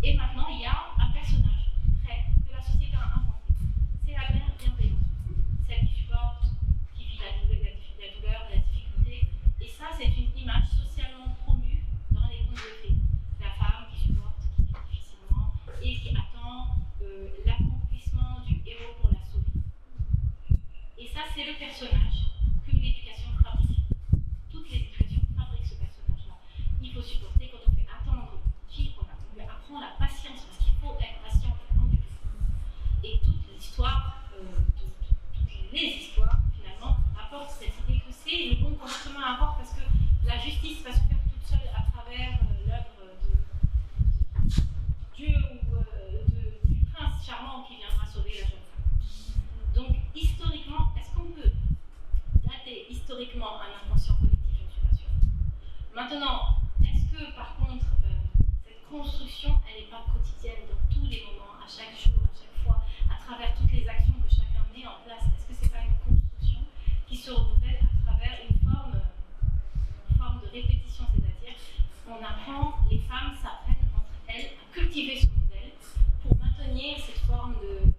Et maintenant, il y a un personnage que la société a inventé. C'est la mère bienveillante, celle qui supporte, qui vit la douleur, la difficulté. Et ça, c'est une image socialement promue dans les contes de fées. La femme qui supporte, qui vit difficilement, et qui attend l'accomplissement du héros pour la sauver. Et ça, c'est le personnage que l'éducation fabrique. Toutes les éducations fabriquent ce personnage-là. Il faut supporter quand on fait attendre une fille, on lui apprend la patience, parce qu'il faut être patient et enduré. Et toute l'histoire, toutes les histoires, finalement, rapportent cette idée que c'est le bon comportement à avoir, parce que la justice va se faire toute seule à travers l'œuvre de Dieu ou du prince charmant qui viendra sauver la jeune femme. Donc, historiquement, est-ce qu'on peut dater historiquement un inconscient collectif? Je ne suis pas sûre. Maintenant, est-ce que, par contre, cette construction, elle n'est pas quotidienne dans tous les moments, à chaque jour, à chaque fois, à travers toutes les actions que chacun met en place? Est-ce que ce n'est pas une construction qui se renouvelle à travers une forme de répétition? C'est-à-dire, on apprend, les femmes s'apprennent entre elles à cultiver ce modèle pour maintenir cette forme de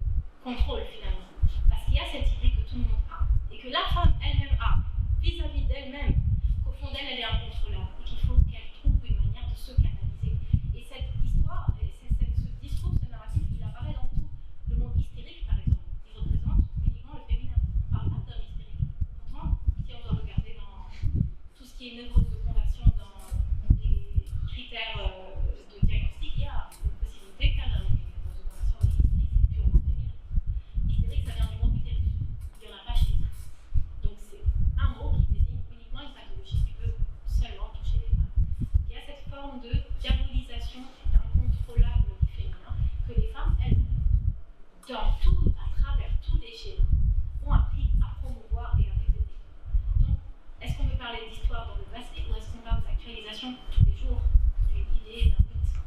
contrôle, finalement. Parce qu'il y a cette idée que tout le monde a, et que la femme elle-même a, vis-à-vis d'elle-même, qu'au fond d'elle, elle est incontrôlable, et qu'il faut qu'elle trouve une manière de se canaliser. Et cette histoire, ce discours, ce narratif, il apparaît dans tout. Le mot hystérique, par exemple, il représente uniquement le féminin. On parle pas d'homme hystérique. Pourtant, si on doit regarder dans tout ce qui est névrose de conversion, dans les critères de diagnostic, il y a une possibilité qu'un homme ait une névrose de conversion, mais hystérique, c'est purement féminin. Hystérique, ça vient du mot utérus. Il n'y en a pas chez nous. Donc c'est un mot qui désigne uniquement une pathologie qui peut seulement toucher les femmes. Il y a cette forme de diabolisation incontrôlable du féminin que les femmes, elles, à travers tous les schémas, ont appris à promouvoir et à répéter. Donc, est-ce qu'on peut parler d'histoire dans le passé ou est-ce qu'on parle d'actualisation tous les jours d'une idée, d'un mythe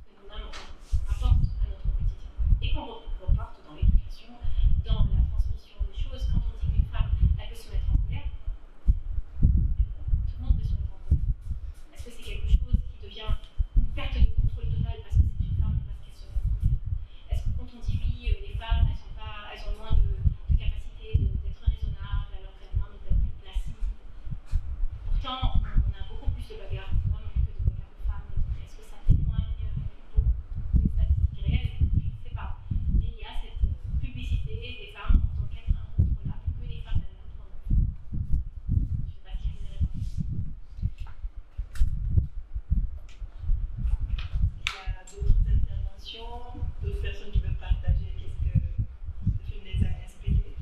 que nous-mêmes on apporte à notre quotidien et qu'on reporte dans l'éducation, dans la transmission des choses? Quand on dit qu'une femme, elle peut se mettre en colère, tout le monde peut se mettre en colère. Est-ce que c'est quelque chose qui devient une perte de contrôle totale parce que c'est une femme et parce qu'elle se met en colère? Est-ce que quand on dit oui, les femmes, elles ont moins de capacité d'être raisonnables alors qu'elles ont d'être plus placides? Pourtant, on a beaucoup plus de bagarres d'hommes que de bagarres de femmes. Donc, est-ce que ça témoigne d'une statistique réelle? Je ne sais pas. Mais il y a cette publicité des femmes en tant qu'être incontrôlable que les femmes elles-mêmes prononcent. Je ne sais pas si vous avez répondu. Il y a d'autres interventions, d'autres personnes qui veulent partager qu'est-ce que le film les a inspirés.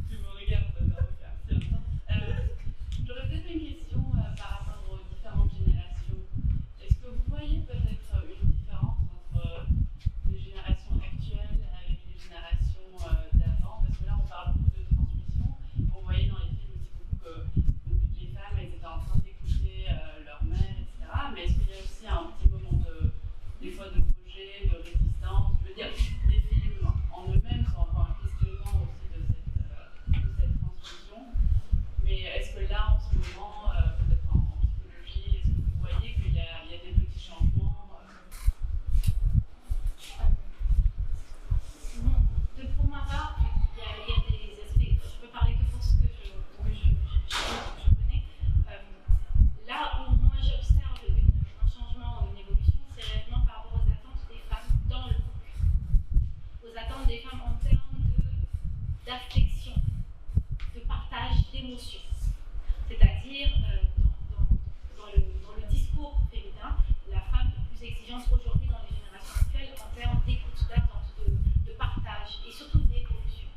Tu me regardes d'un regard si intense. J'aurais peut-être une question par rapport aux différentes générations. Est-ce que vous voyez peut-être une différence entre les générations actuelles avec les générations d'avant? Parce que là, on parle beaucoup de transmission. On voyait dans les films aussi beaucoup que donc, les femmes elles étaient en train d'écouter leur mère, etc. Mais est-ce qu'il y a aussi un petit moment des fois de rejet, de résistance? Je veux dire, les films en eux-mêmes sont encore un questionnement aussi de cette transmission. Mais est-ce que là, en ce moment, peut-être en psychologie, est-ce que vous voyez qu'il y a des petits changements? Pour ma part, il y a des aspects, je peux parler que pour ce que je connais. Là où moi j'observe un changement ou une évolution, c'est réellement par rapport aux attentes des femmes dans le couple. Aux attentes des femmes en termes d'affection, de partage d'émotions. C'est-à-dire, dans le discours féminin, la femme est plus exigeante aujourd'hui dans les générations actuelles en termes d'écoute, d'attente, de partage. courage et surtout d'évolution.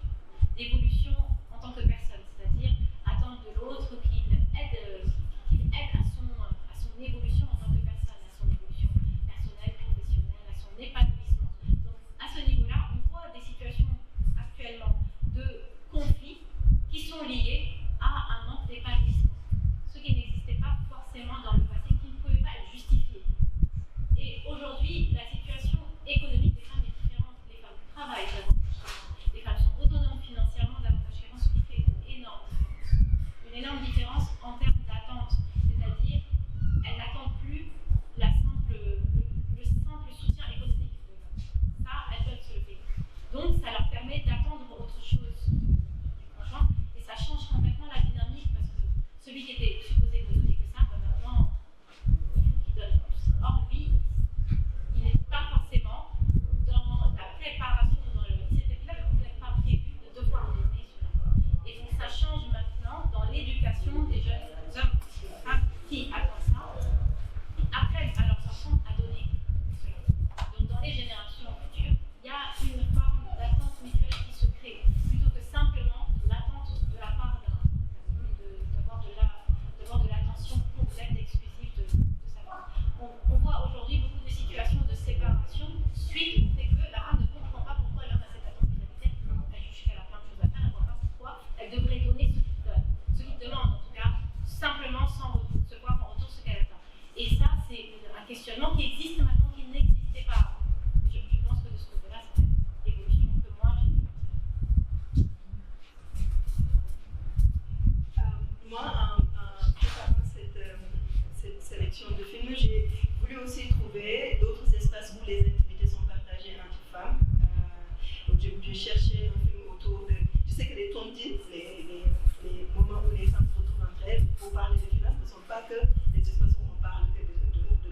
D'évolution en tant que personne, c'est-à-dire attendre de l'autre qu'il aide à son évolution en tant que personne, à son évolution personnelle, professionnelle, à son épanouissement. Donc à ce niveau-là, on voit des situations actuellement de conflits qui sont liés à un manque d'épanouissement, ce qui n'existait pas forcément dans le passé, qui ne pouvait pas être justifié. Et aujourd'hui, la situation économique des femmes est différente. Les femmes travaillent davantage, les femmes sont autonomes financièrement davantage qu'avant, ce qui fait une énorme différence en termes d'attente, c'est-à-dire elles n'attendent plus le simple soutien économique. Ça, elles peuvent se le payer. Donc, ça leur permet d'attendre autre chose du conjoint et ça change complètement la dynamique parce que celui qui était supposé ne donner que ça, maintenant, il faut qu'il donne plus. Or, lui, il n'est pas forcément dans la préparation, c'était peut-être pas prévu de devoir donner cela. Et donc, ça change maintenant dans l'éducation des jeunes hommes et femmes qui attendent ça, apprennent à leurs enfants à donner cela. Donc, dans les générations futures, il y a une forme d'attente mutuelle qui se crée, plutôt que simplement l'attente de la part d'un d'avoir de l'attention complète et exclusive de sa femme. On voit aujourd'hui beaucoup de situations de séparation suite au fait que la femme ne comprend pas pourquoi l'homme a cette attente vis-à-vis d'elle. Elle juge qu'elle a plein de choses à faire, elle ne voit pas pourquoi elle devrait donner ce qu'il donne, ce qu'il demande en tout cas, simplement sans recevoir en retour ce qu'elle attend. Et ça, c'est un questionnement qui existe maintenant, qui n'existait pas avant. Je pense que de ce côté-là, c'est l'évolution que moi j'ai vue. Moi, en préparant cette sélection de films, j'ai voulu aussi trouver d'autres espaces où les activités sont partagées entre femmes. Donc j'ai cherché un film autour de... Je sais que les tontines, les moments où les femmes se retrouvent entre elles pour parler de finances, ne sont pas que des espaces où on parle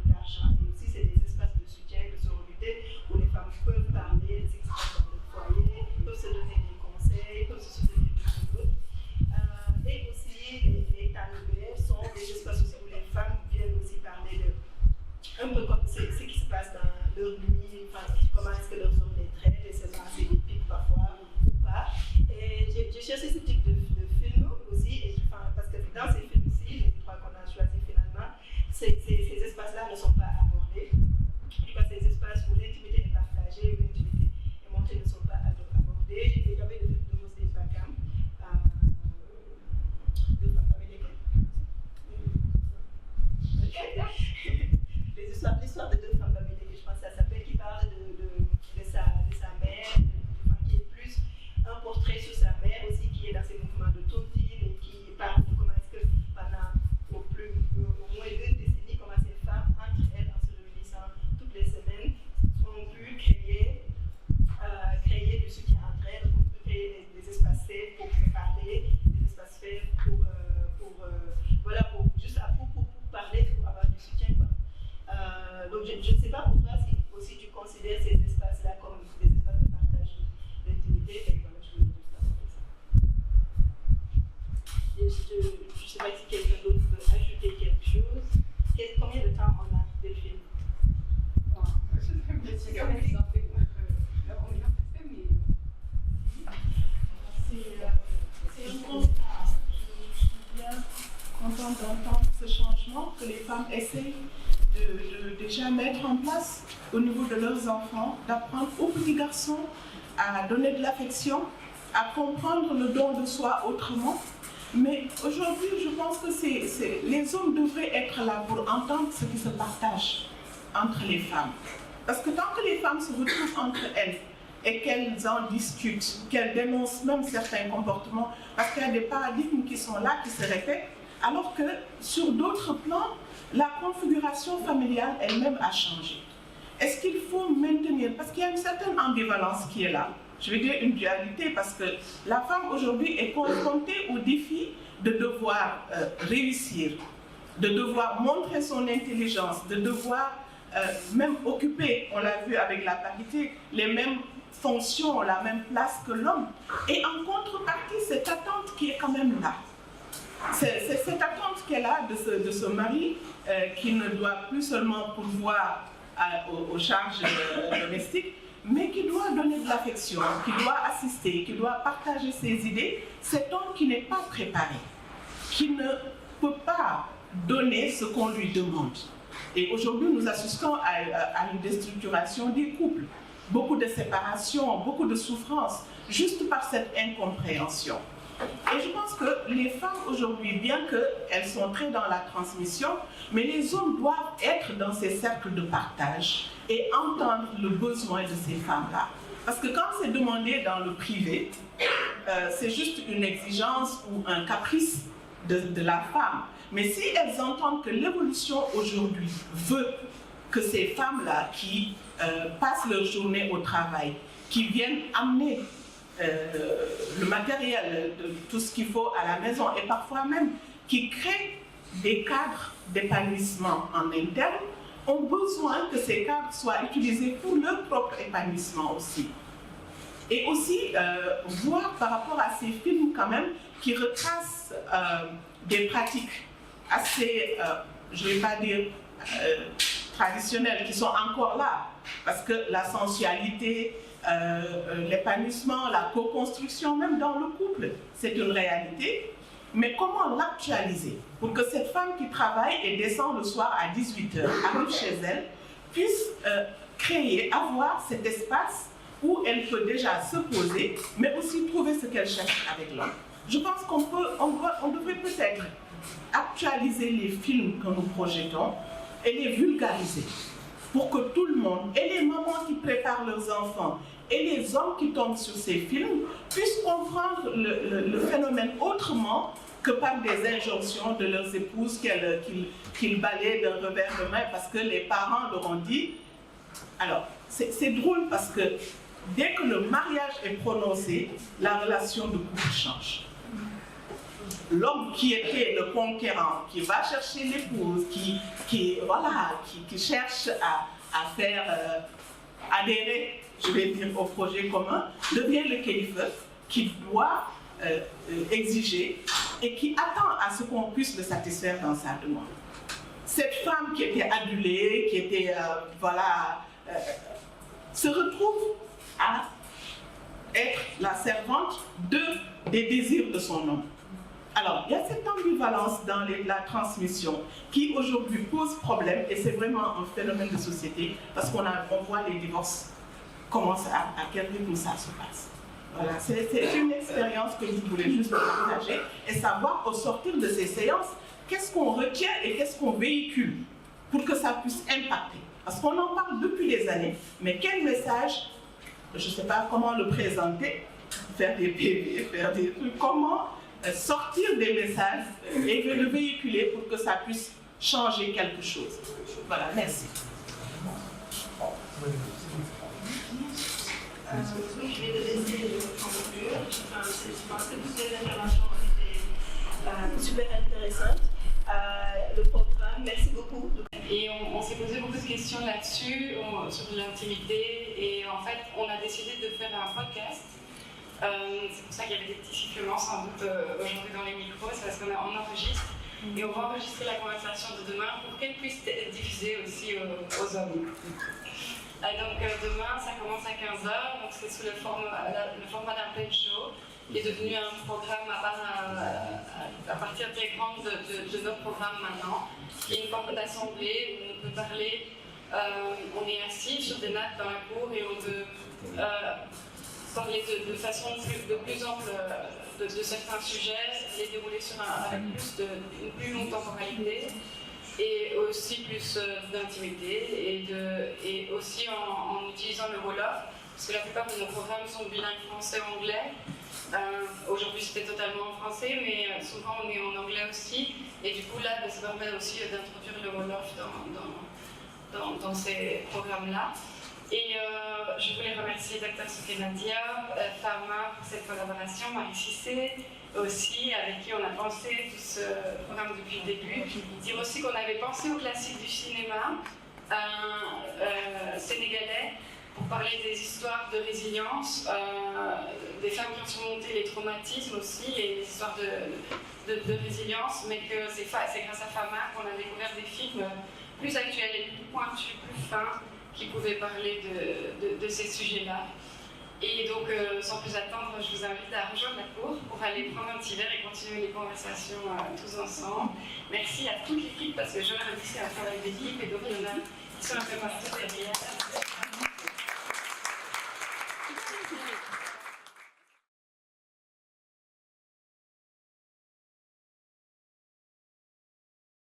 d'argent, mais aussi c'est des espaces de soutien, de sororité, où les femmes peuvent parler de ce qui se passe dans leur foyer, peuvent se donner des conseils, peuvent se soutenir l'une de l'autre. Et aussi, les tanoués sont des espaces aussi où les femmes viennent aussi parler de un peu comme ce qui se passe dans leur nuit, enfin, comment est-ce que leurs hommes les traitent, et c'est assez épique parfois ou pas. Et j'ai cherché ce type de film aussi, et, enfin, parce que dans ces films-ci, les trois qu'on a choisis finalement, ces espaces-là ne sont pas abordés. En tout cas, ces espaces où l'intimité est partagée, où l'intimité est montée ne sont pas abordés. Et il y avait le film de Mosdé Bakam, de femmes américaines. L'histoire de deux femmes américaines, je pense que ça s'appelle, qui parle de sa mère, qui est plus un portrait sur sa mère aussi, qui est dans ses mouvements de tontine et qui parle de comment est-ce que pendant au moins une décennie, comment ces femmes, entre elles, en se réunissant toutes les semaines, ont pu créer du soutien entre elles, ont pu créer des espaces safe pour parler, des espaces faits pour parler, pour avoir du soutien, quoi. Donc je ne sais pas pour toi si aussi tu considères ces espaces-là comme des espaces de partage d'intimité, et voilà, je voulais juste aborder ça. Je ne sais pas si quelqu'un d'autre veut ajouter quelque chose. Combien de temps on a de film? C'est un constat. Je suis bien contente d'entendre ce changement que les femmes essayent de déjà mettre en place au niveau de leurs enfants, d'apprendre aux petits garçons à donner de l'affection, à comprendre le don de soi autrement. Mais aujourd'hui, je pense que les hommes devraient être là pour entendre ce qui se partage entre les femmes. Parce que tant que les femmes se retrouvent entre elles et qu'elles en discutent, qu'elles dénoncent même certains comportements, parce qu'il y a des paradigmes qui sont là, qui se répètent, alors que sur d'autres plans, la configuration familiale elle-même a changé. Est-ce qu'il faut maintenir, parce qu'il y a une certaine ambivalence qui est là, je veux dire une dualité, parce que la femme aujourd'hui est confrontée au défi de devoir réussir, de devoir montrer son intelligence, de devoir même occuper, on l'a vu avec la parité, les mêmes fonctions, la même place que l'homme. Et en contrepartie, cette attente qui est quand même là. C'est cette attente qu'elle a de ce mari qui ne doit plus seulement pourvoir aux charges domestiques, mais qui doit donner de l'affection, qui doit assister, qui doit partager ses idées, cet homme qui n'est pas préparé, qui ne peut pas donner ce qu'on lui demande. Et aujourd'hui, nous assistons à une déstructuration des couples, beaucoup de séparations, beaucoup de souffrances, juste par cette incompréhension. Et je pense que les femmes aujourd'hui, bien qu'elles sont très dans la transmission, mais les hommes doivent être dans ces cercles de partage et entendre le besoin de ces femmes-là. Parce que quand c'est demandé dans le privé, c'est juste une exigence ou un caprice de la femme. Mais si elles entendent que l'évolution aujourd'hui veut que ces femmes-là qui passent leur journée au travail, qui viennent amener le matériel, tout ce qu'il faut à la maison, et parfois même qui créent des cadres d'épanouissement en interne, ont besoin que ces cadres soient utilisés pour leur propre épanouissement aussi. Et aussi voir par rapport à ces films quand même qui retracent des pratiques assez, je ne vais pas dire traditionnelles, qui sont encore là, parce que la sensualité, l'épanouissement, la co-construction, même dans le couple, c'est une réalité. Mais comment l'actualiser pour que cette femme qui travaille et descend le soir à 18h, arrive chez elle, puisse créer, avoir cet espace où elle peut déjà se poser, mais aussi trouver ce qu'elle cherche avec l'homme. Je pense qu'on devrait peut-être actualiser les films que nous projetons et les vulgariser pour que tout le monde, et les mamans qui préparent leurs enfants, et les hommes qui tombent sur ces films, puissent comprendre le phénomène autrement que par des injonctions de leurs épouses qu'ils balaient d'un revers de main parce que les parents leur ont dit. Alors, c'est drôle parce que dès que le mariage est prononcé, la relation de couple change. L'homme qui était le conquérant, qui va chercher l'épouse, qui cherche à faire adhérer, je vais dire, au projet commun, devient le kélifeu qui doit exiger et qui attend à ce qu'on puisse le satisfaire dans sa demande. Cette femme qui était adulée, qui était, se retrouve à être la servante des désirs de son homme. Alors, il y a cette ambivalence dans la transmission qui aujourd'hui pose problème et c'est vraiment un phénomène de société parce qu'on voit les divorces commencer à quel rythme ça se passe. Voilà, c'est une expérience que je voulais juste partager et savoir au sortir de ces séances qu'est-ce qu'on retient et qu'est-ce qu'on véhicule pour que ça puisse impacter. Parce qu'on en parle depuis des années, mais quel message, je ne sais pas comment le présenter, faire des PV, faire des trucs, comment sortir des messages et le véhiculer pour que ça puisse changer quelque chose. Voilà, merci. Je vais te laisser conclure. Je pense que toutes les interventions ont été super intéressantes. Le programme, merci beaucoup. Et on s'est posé beaucoup de questions là-dessus, sur l'intimité, et en fait, on a décidé de faire un podcast. C'est pour ça qu'il y avait des petits sifflements sans doute aujourd'hui dans les micros, c'est parce qu'on enregistre et on va enregistrer la conversation de demain pour qu'elle puisse être diffusée aussi aux hommes. Donc demain ça commence à 15h, donc c'est sous le format d'un play show qui est devenu un programme à partir intégrante de notre programme maintenant, qui est une forme d'assemblée où on peut parler, on est assis sur des nattes dans la cour et on peut parler de façon plus ample de certains sujets, les dérouler avec une plus longue temporalité et aussi plus d'intimité et aussi en utilisant le Wolof, parce que la plupart de nos programmes sont bilingues français-anglais. Aujourd'hui c'était totalement en français, mais souvent on est en anglais aussi, et du coup là ça permet aussi d'introduire le Wolof dans ces programmes-là. Et je voulais remercier Dr Sofiane Diop, Pharma pour cette collaboration, Marie Cissé aussi, avec qui on a pensé tout ce programme depuis le début. Dire aussi qu'on avait pensé au classique du cinéma sénégalais pour parler des histoires de résilience, des femmes qui ont surmonté les traumatismes aussi, et les histoires de résilience, mais que c'est grâce à Fama qu'on a découvert des films plus actuels et plus pointus, plus fins, qui pouvaient parler de ces sujets-là. Et donc, sans plus attendre, je vous invite à rejoindre la cour pour aller prendre un petit verre et continuer les conversations tous ensemble. Merci à toute l'équipe, parce que je leur ai dit, c'est un travail d'équipe, et donc il y en a qui sont un peu partout derrière.